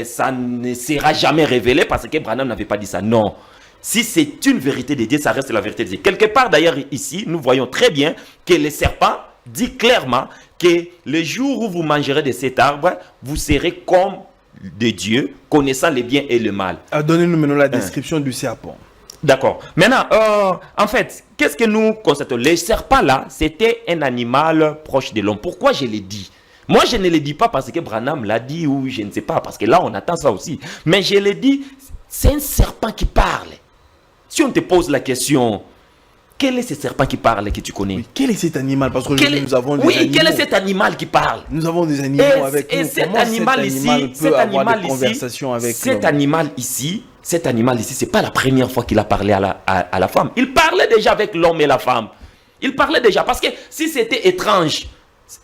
ça ne sera jamais révélé parce que Branham n'avait pas dit ça. Non. Si c'est une vérité de Dieu, ça reste la vérité de Dieu. Quelque part d'ailleurs ici, nous voyons très bien que le serpent dit clairement que le jour où vous mangerez de cet arbre, vous serez comme de Dieu, connaissant le bien et le mal. Donnez-nous maintenant la description du serpent. D'accord. Maintenant, en fait, qu'est-ce que nous constatons? Le serpent là, c'était un animal proche de l'homme. Pourquoi je l'ai dit? Moi, je ne le dis pas parce que Branham l'a dit ou je ne sais pas, parce que là, on attend ça aussi. Mais je l'ai dit, c'est un serpent qui parle. Si on te pose la question, quel est ce serpent qui parle que tu connais? Oui, quel est cet animal? Parce que nous avons des animaux. Quel est cet animal qui parle? Nous avons des animaux avec nous. Cet animal ici, cet animal ici, c'est pas la première fois qu'il a parlé à la femme. Il parlait déjà avec l'homme et la femme. Il parlait déjà. Parce que si c'était étrange,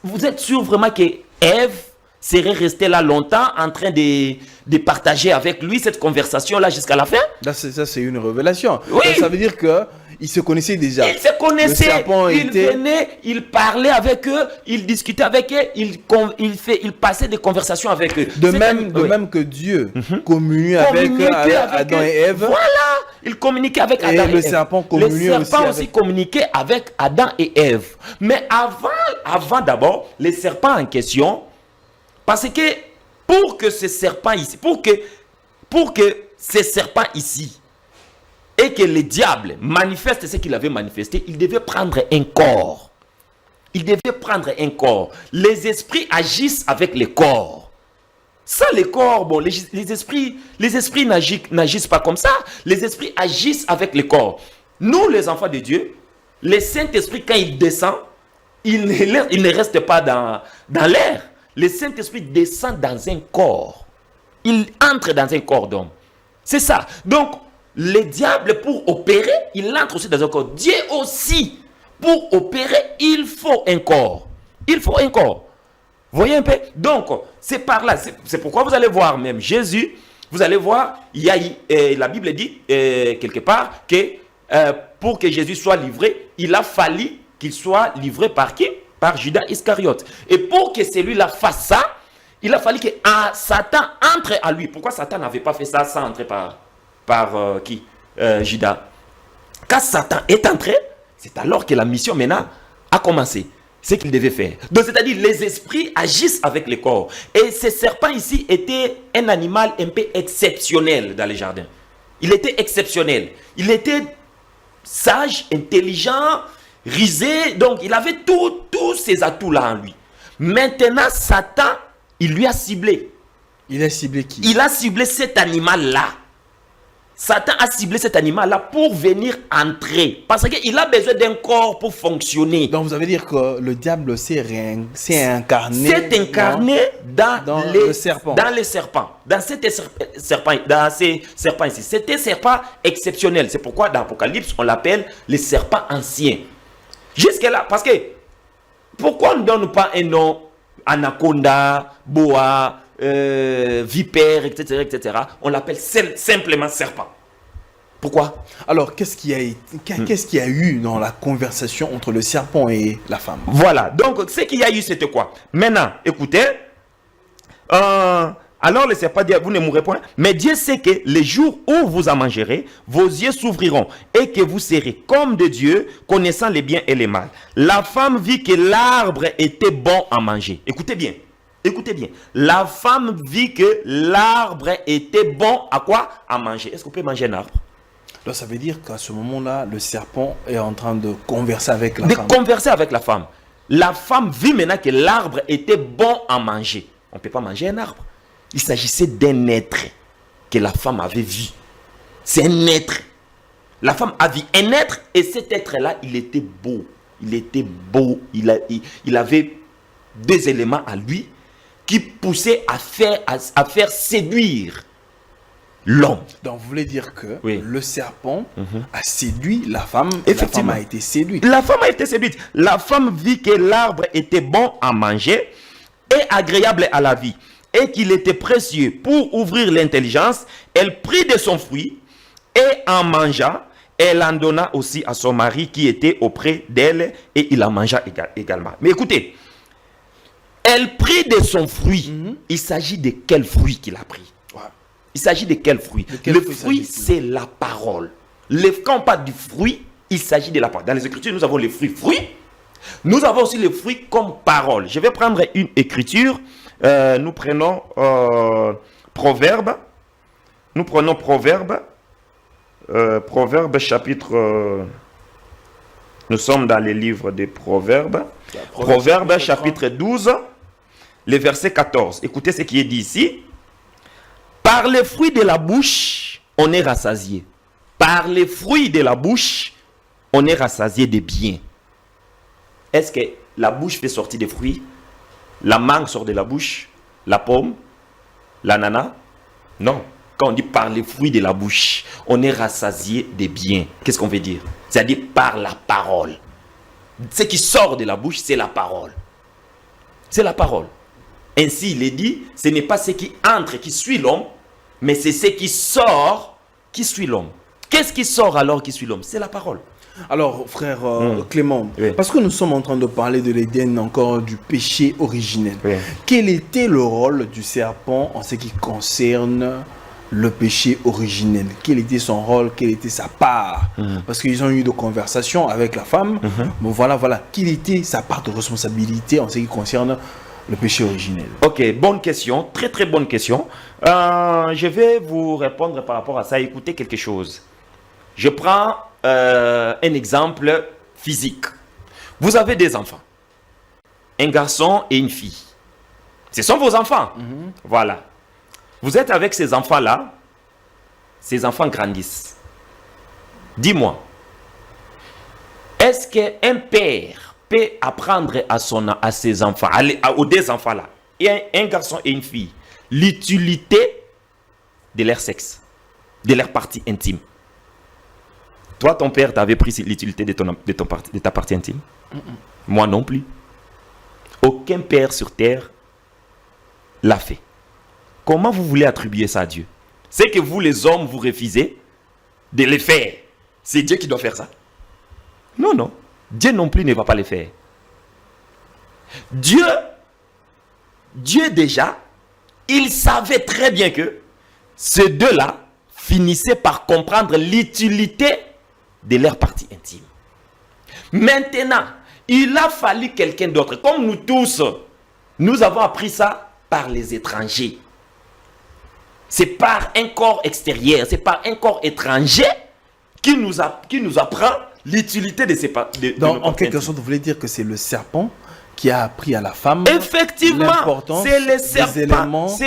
vous êtes sûr vraiment que Ève serait restée là longtemps en train de partager avec lui cette conversation-là jusqu'à la fin? Ça, c'est une révélation. Oui. Donc, ça veut dire qu'ils se connaissaient déjà. Ils se connaissaient. Il venait, il parlait avec eux, il discutait avec eux, il passait des conversations avec eux. De même que Dieu communiait avec Adam et Ève. Voilà. Il communiquait avec Adam et Ève. Le serpent aussi communiquait avec Adam et Ève. Mais avant d'abord, les serpents en question, parce que pour que ce serpent ici, pour que ce serpent ici, et que le diable manifeste ce qu'il avait manifesté, il devait prendre un corps. Il devait prendre un corps. Les esprits agissent avec les corps. Ça, les corps, bon, les esprits n'agissent pas comme ça. Les esprits agissent avec les corps. Nous, les enfants de Dieu, le Saint-Esprit, quand il descend, il ne reste pas dans l'air. Le Saint-Esprit descend dans un corps. Il entre dans un corps d'homme. C'est ça. Donc, le diable, pour opérer, il entre aussi dans un corps. Dieu aussi, pour opérer, il faut un corps. Il faut un corps. Voyez un peu? Donc, c'est par là. C'est pourquoi vous allez voir même Jésus. Vous allez voir, la Bible dit quelque part que pour que Jésus soit livré, il a fallu qu'il soit livré par qui? Par Judas Iscariote. Et pour que celui-là fasse ça, il a fallu que Satan entre à lui. Pourquoi Satan n'avait pas fait ça sans entrer par qui? Judas. Quand Satan est entré, c'est alors que la mission maintenant a commencé. C'est ce qu'il devait faire. Donc c'est-à-dire les esprits agissent avec les corps. Et ce serpent ici était un animal un peu exceptionnel dans les jardins. Il était exceptionnel. Il était sage, intelligent, risé. Donc il avait tous ces atouts-là en lui. Maintenant, Satan, il lui a ciblé. Il a ciblé qui? Il a ciblé cet animal-là. Satan a ciblé cet animal-là pour venir entrer. Parce qu'il a besoin d'un corps pour fonctionner. Donc vous avez dire que le diable s'est incarné. C'est incarné dans le serpent. Dans les serpents. Dans ces serpents ici. C'était un serpent exceptionnel. C'est pourquoi dans l'Apocalypse, on l'appelle les serpents anciens. Jusque-là, parce que pourquoi on ne donne pas un nom anaconda, boa, vipère, etc., etc. On l'appelle simplement serpent. Pourquoi? Alors, qu'est-ce qu'il y a eu dans la conversation entre le serpent et la femme? Voilà. Donc, ce qu'il y a eu, c'était quoi? Maintenant, écoutez. Alors le serpent dit, vous ne mourrez point. Mais Dieu sait que les jours où vous en mangerez, vos yeux s'ouvriront et que vous serez comme de Dieu, connaissant les biens et les mal. La femme vit que l'arbre était bon à manger. Écoutez bien. Écoutez bien. La femme vit que l'arbre était bon à quoi? À manger. Est-ce qu'on peut manger un arbre? Donc ça veut dire qu'à ce moment-là, le serpent est en train de converser avec la femme. De converser avec la femme. La femme vit maintenant que l'arbre était bon à manger. On ne peut pas manger un arbre. Il s'agissait d'un être que la femme avait vu. C'est un être La femme a vu un être et cet être-là, il était beau. Il était beau. Il avait des éléments à lui qui poussaient à faire séduire l'homme. Donc vous voulez dire que le serpent a séduit la femme. Effectivement. La femme a été séduite. La femme a été séduite. La femme vit que l'arbre était bon à manger et agréable à la vie et qu'il était précieux pour ouvrir l'intelligence. Elle prit de son fruit et en mangea. Elle en donna aussi à son mari qui était auprès d'elle et il en mangea également. Mais écoutez, elle prit de son fruit. Il s'agit de quel fruit qu'il a pris? Il s'agit de quel fruit? Le fruit, c'est la parole. Quand on parle du fruit, il s'agit de la parole. Dans les Écritures, nous avons les fruits. Nous avons aussi les fruits comme parole. Je vais prendre une écriture. Nous prenons Proverbe. Nous prenons Proverbe. Proverbe chapitre... nous sommes dans les livres des Proverbes. Proverbe chapitre 12, le verset 14. Écoutez ce qui est dit ici. Par les fruits de la bouche, on est rassasié. Par les fruits de la bouche, on est rassasié de bien. Est-ce que la bouche fait sortir des fruits? La mangue sort de la bouche? La pomme? L'ananas? Non. Quand on dit par les fruits de la bouche, on est rassasié de bien. Qu'est-ce qu'on veut dire? C'est-à-dire par la parole. Ce qui sort de la bouche, c'est la parole. C'est la parole. Ainsi, il est dit, ce n'est pas ce qui entre qui suit l'homme, mais c'est ce qui sort qui suit l'homme. Qu'est-ce qui sort alors qui suit l'homme? C'est la parole. Alors, frère Clément, parce que nous sommes en train de parler de l'Éden, encore du péché originel. Quel était le rôle du serpent en ce qui concerne le péché originel? Quel était son rôle? Quelle était sa part? Parce qu'ils ont eu des conversations avec la femme. Bon, voilà. Quelle était sa part de responsabilité en ce qui concerne le péché originel? Ok, bonne question. Très, très bonne question. Je vais vous répondre par rapport à ça. Écoutez quelque chose. Je prends un exemple physique. Vous avez des enfants. Un garçon et une fille. Ce sont vos enfants. Voilà. Vous êtes avec ces enfants-là. Ces enfants grandissent. Dis-moi, est-ce qu'un père peut apprendre à ses enfants, aux deux enfants-là, et un garçon et une fille, l'utilité de leur sexe, de leur partie intime? Toi, ton père t'avait pris l'utilité de ta partie intime? Moi non plus. Aucun père sur terre l'a fait. Comment vous voulez attribuer ça à Dieu? C'est que vous, les hommes, vous refusez de le faire. C'est Dieu qui doit faire ça? Non, non. Dieu non plus ne va pas le faire. Dieu déjà, il savait très bien que ces deux-là finissaient par comprendre l'utilité de leur partie intime. Maintenant, il a fallu quelqu'un d'autre. Comme nous tous, nous avons appris ça par les étrangers. C'est par un corps extérieur, c'est par un corps étranger qui nous apprend l'utilité de ces parties. Donc, en quelque sorte, vous voulez dire que c'est le serpent qui a appris à la femme. Effectivement, c'est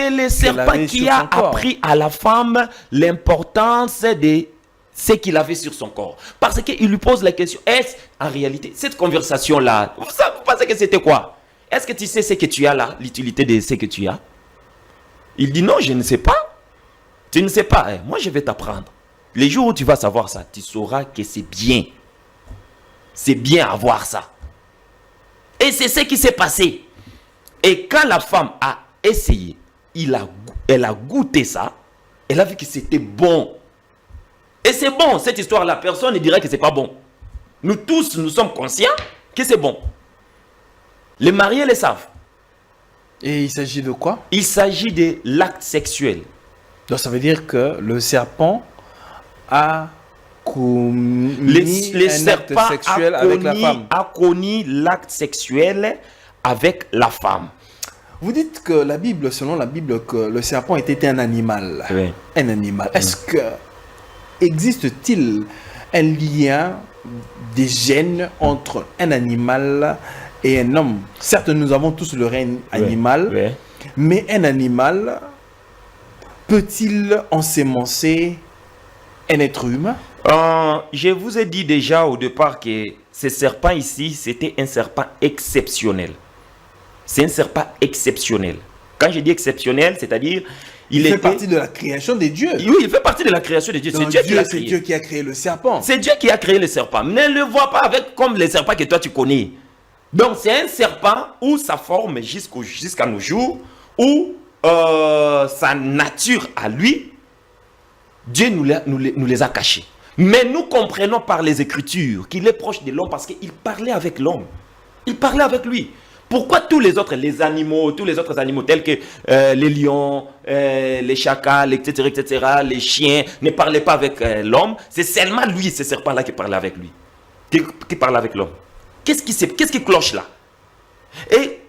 le serpent qui a appris à la femme l'importance de ce qu'il avait sur son corps. Parce qu'il lui pose la question, est-ce en réalité, cette conversation-là, vous pensez que c'était quoi? Est-ce que tu sais ce que tu as là, l'utilité de ce que tu as? Il dit non, je ne sais pas. Tu ne sais pas, moi je vais t'apprendre. Les jours où tu vas savoir ça, tu sauras que c'est bien. C'est bien avoir ça. Et c'est ce qui s'est passé. Et quand la femme a essayé, elle a goûté ça, elle a vu que c'était bon. Et c'est bon, cette histoire-là, personne ne dirait que c'est pas bon. Nous tous, nous sommes conscients que c'est bon. Les mariés le savent. Et il s'agit de quoi? Il s'agit de l'acte sexuel. Donc ça veut dire que le serpent a connu un acte sexuel avec la femme. A connu l'acte sexuel avec la femme. Vous dites que la Bible, selon la Bible, que le serpent était un animal. Oui. Un animal. Est-ce que existe-t-il un lien des gènes entre un animal et un homme? Certes, nous avons tous le règne animal, mais un animal peut-il ensemencer un être humain? Je vous ai dit déjà au départ que ce serpent ici, c'était un serpent exceptionnel. C'est un serpent exceptionnel. Quand je dis exceptionnel, c'est-à-dire... Il fait partie de la création des dieux. Oui, il fait partie de la création des dieux. C'est Dieu qui a créé le serpent. C'est Dieu qui a créé le serpent. Ne le vois pas avec comme les serpents que toi tu connais. Donc c'est un serpent où sa forme jusqu'à nos jours, où sa nature à lui, Dieu nous les a cachés. Mais nous comprenons par les Écritures qu'il est proche de l'homme parce qu'il parlait avec l'homme. Il parlait avec lui. Pourquoi tous les autres animaux tels que les lions, les chacals, etc., les chiens ne parlaient pas avec l'homme? C'est seulement lui, ce serpent-là, qui parlait avec lui. Qui parlait avec l'homme. Qu'est-ce qui cloche là? Et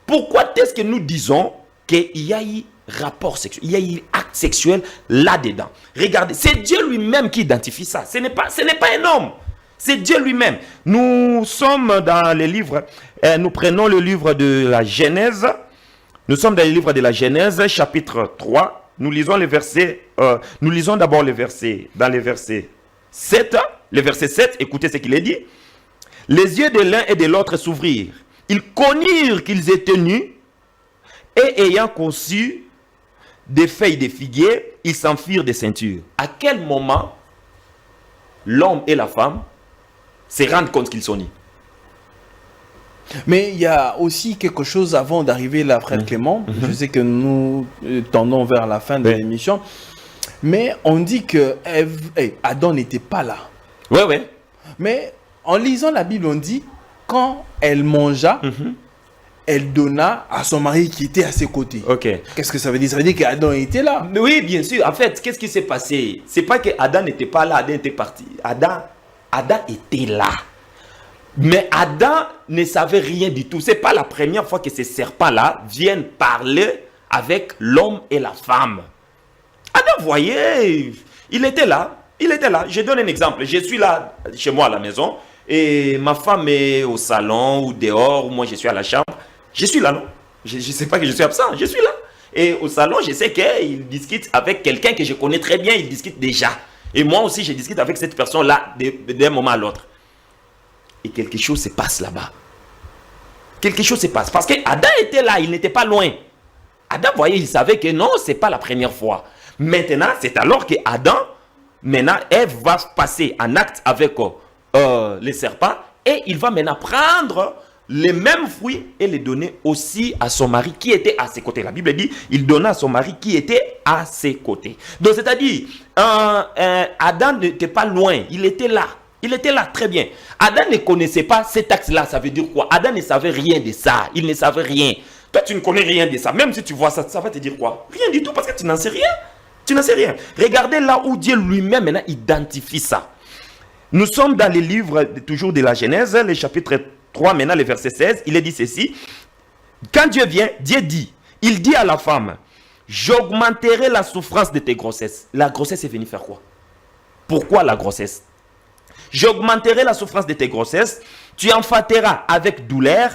pourquoi est-ce que nous disons qu'il y a eu rapport sexuel, il y a eu acte sexuel là-dedans? Regardez, c'est Dieu lui-même qui identifie ça. Ce n'est pas un homme. C'est Dieu lui-même. Nous sommes dans les livres, nous prenons le livre de la Genèse. Nous sommes dans le livre de la Genèse, chapitre 3. Nous lisons les versets, nous lisons d'abord les versets, dans les versets 7. Le verset 7, écoutez ce qu'il est dit. Les yeux de l'un et de l'autre s'ouvrirent. Ils connurent qu'ils étaient nus et ayant conçu des feuilles de figuier, ils s'enfirent des ceintures. À quel moment l'homme et la femme se rendent compte qu'ils sont nus? Mais il y a aussi quelque chose avant d'arriver là, frère Clément. Je sais que nous tendons vers la fin de l'émission. Mais on dit que Adam n'était pas là. Oui. Mais en lisant la Bible, on dit quand elle mangea, elle donna à son mari qui était à ses côtés. Ok. Qu'est-ce que ça veut dire? Ça veut dire qu'Adam était là. Oui, bien sûr. En fait, qu'est-ce qui s'est passé? C'est pas que Adam n'était pas là, Adam était parti. Adam était là. Mais Adam ne savait rien du tout. C'est pas la première fois que ces serpents-là viennent parler avec l'homme et la femme. Adam voyait, il était là. Je donne un exemple. Je suis là, chez moi à la maison, et ma femme est au salon ou dehors, ou moi je suis à la chambre. Je suis là, non? Je ne sais pas que je suis absent, je suis là. Et au salon, je sais qu'il discute avec quelqu'un que je connais très bien, il discute déjà. Et moi aussi, je discute avec cette personne-là d'un moment à l'autre. Et quelque chose se passe là-bas. Quelque chose se passe. Parce que Adam était là, il n'était pas loin. Adam, voyez, il savait que non, ce n'est pas la première fois. Maintenant, c'est alors que Adam, maintenant, Ève va passer en acte avec les serpents. Et il va maintenant prendre les mêmes fruits et les donner aussi à son mari qui était à ses côtés. La Bible dit, il donna à son mari qui était à ses côtés. Donc, c'est-à-dire, Adam n'était pas loin, il était là. Il était là, très bien. Adam ne connaissait pas cet axe-là, ça veut dire quoi? Adam ne savait rien de ça, il ne savait rien. Toi, tu ne connais rien de ça. Même si tu vois ça, ça va te dire quoi? Rien du tout, parce que tu n'en sais rien. Tu n'en sais rien. Regardez là où Dieu lui-même maintenant identifie ça. Nous sommes dans les livres toujours de la Genèse, le chapitre 3, maintenant le verset 16, il est dit ceci. Quand Dieu vient, Dieu dit, il dit à la femme, j'augmenterai la souffrance de tes grossesses. La grossesse est venue faire quoi? Pourquoi la grossesse? J'augmenterai la souffrance de tes grossesses, tu enfanteras avec douleur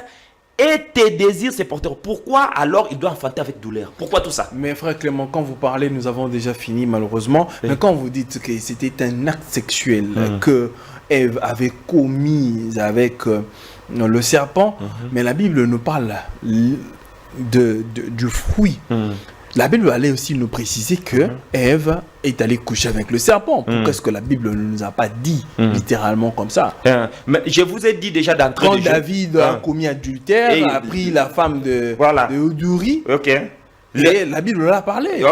et tes désirs se porteront. Pourquoi alors il doit enfanter avec douleur? Pourquoi tout ça? Mais frère Clément, quand vous parlez, nous avons déjà fini malheureusement, mais quand vous dites que c'était un acte sexuel que Ève avait commis avec le serpent, mais la Bible nous parle du fruit. La Bible allait aussi nous préciser que Ève est allée coucher avec le serpent. Pourquoi est-ce que la Bible ne nous a pas dit littéralement comme ça? Mais je vous ai dit déjà d'entrée de jeu. Quand David a commis adultère, a pris la femme de Uri, la Bible l'a parlé.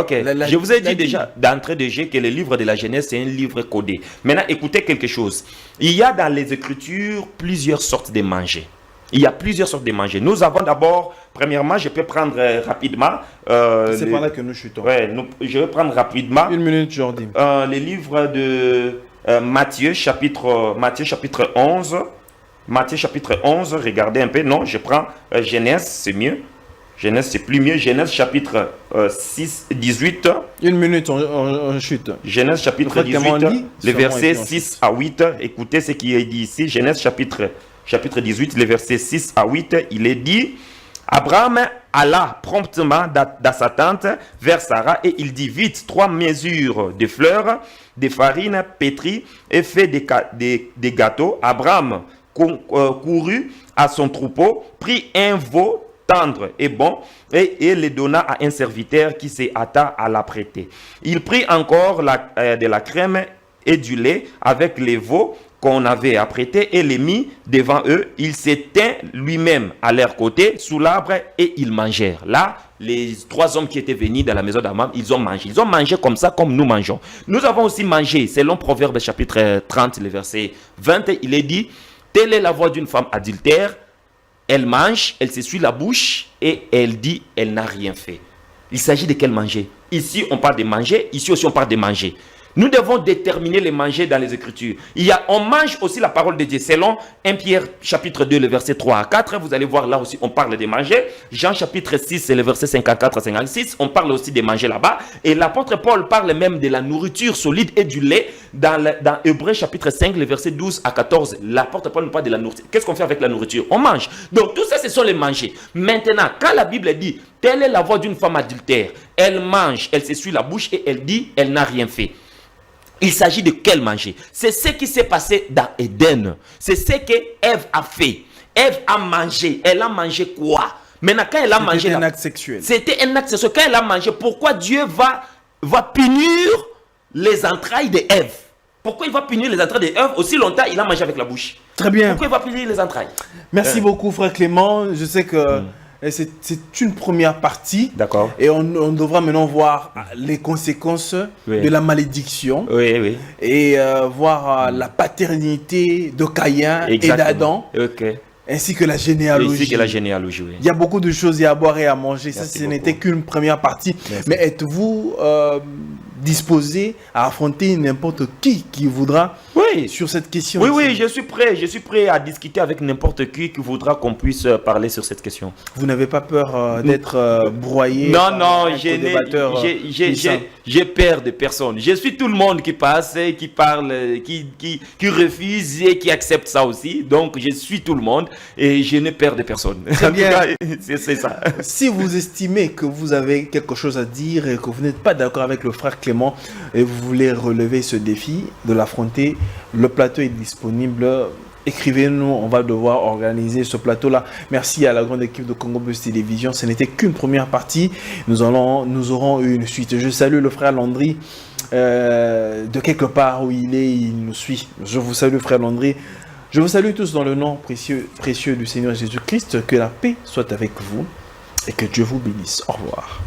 Je vous ai dit déjà d'entrée de jeu que le livre de la Genèse, c'est un livre codé. Maintenant, écoutez quelque chose. Il y a dans les Écritures plusieurs sortes de manger. Il y a plusieurs sortes de manger. Nous avons d'abord, premièrement, je peux prendre rapidement... c'est par là que nous chutons. Je vais prendre rapidement... 1 minute, Jordi. Les livres de Matthieu, chapitre 11. Matthieu, chapitre 11, regardez un peu. Non, je prends Genèse, c'est mieux. Genèse, c'est plus mieux. Genèse, chapitre 6, 18. 1 minute, on chute. Genèse, chapitre 18, les versets 6 à 8. Écoutez ce qui est dit ici. Genèse, chapitre 18, les versets 6 à 8, il est dit, Abraham alla promptement dans sa tente vers Sarah et il dit vite 3 mesures de fleurs, de farine pétrie et fait des gâteaux. Abraham courut à son troupeau, prit un veau tendre et bon et le donna à un serviteur qui s'est hâta à l'apprêter. Il prit encore de la crème et du lait avec les veaux qu'on avait apprêtés et les mit devant eux. Il s'étint lui-même à leur côté sous l'arbre et ils mangèrent. Là, les 3 hommes qui étaient venus dans la maison d'Abraham, ils ont mangé. Ils ont mangé comme ça, comme nous mangeons. Nous avons aussi mangé, selon Proverbe chapitre 30, le verset 20, il est dit, telle est la voix d'une femme adultère. Elle mange, elle s'essuie la bouche et elle dit, elle n'a rien fait. Il s'agit de quel manger? Ici, on parle de manger. Ici aussi, on parle de manger. Nous devons déterminer les manger dans les Écritures. On mange aussi la parole de Dieu. Selon 1 Pierre chapitre 2, le verset 3 à 4, vous allez voir là aussi, on parle de manger. Jean chapitre 6, le verset 54 à 56, on parle aussi de manger là-bas. Et l'apôtre Paul parle même de la nourriture solide et du lait dans Hébreux chapitre 5, le verset 12 à 14. L'apôtre Paul nous parle de la nourriture. Qu'est-ce qu'on fait avec la nourriture? On mange. Donc tout ça, ce sont les manger. Maintenant, quand la Bible dit, telle est la voix d'une femme adultère, elle mange, elle s'essuie la bouche et elle dit, elle n'a rien fait. Il s'agit de quel manger? C'est ce qui s'est passé dans Éden. C'est ce que Ève a fait. Ève a mangé. Elle a mangé quoi? Maintenant, quand elle a mangé... C'était un acte sexuel. C'était un acte sexuel. Quand elle a mangé, pourquoi Dieu va punir les entrailles de Ève? Pourquoi il va punir les entrailles de Ève? Aussi longtemps, il a mangé avec la bouche. Très bien. Pourquoi il va punir les entrailles? Merci beaucoup, frère Clément. Je sais que... c'est une première partie. D'accord. Et on devra maintenant voir les conséquences de la malédiction. Oui, oui. Et voir la paternité de Caïn et d'Adam. Ok. Ainsi que la généalogie. Ainsi que la généalogie, oui. Il y a beaucoup de choses à boire et à manger. Ça, ce n'était qu'une première partie. Merci. Mais êtes-vous disposé à affronter n'importe qui voudra sur cette question? Oui, je suis prêt. Je suis prêt à discuter avec n'importe qui voudra qu'on puisse parler sur cette question. Vous n'avez pas peur d'être broyé? Non, j'ai peur de personne. Je suis tout le monde qui passe, qui parle, qui refuse et qui accepte ça aussi. Donc, je suis tout le monde et je n'ai peur de personne. Très bien. C'est ça. Si vous estimez que vous avez quelque chose à dire et que vous n'êtes pas d'accord avec le frère Clément et vous voulez relever ce défi de l'affronter, le plateau est disponible. Écrivez-nous, on va devoir organiser ce plateau-là. Merci à la grande équipe de Congo Buzz Télévision. Ce n'était qu'une première partie. Nous aurons une suite. Je salue le frère Landry de quelque part où il nous suit. Je vous salue, frère Landry. Je vous salue tous dans le nom précieux du Seigneur Jésus-Christ. Que la paix soit avec vous et que Dieu vous bénisse. Au revoir.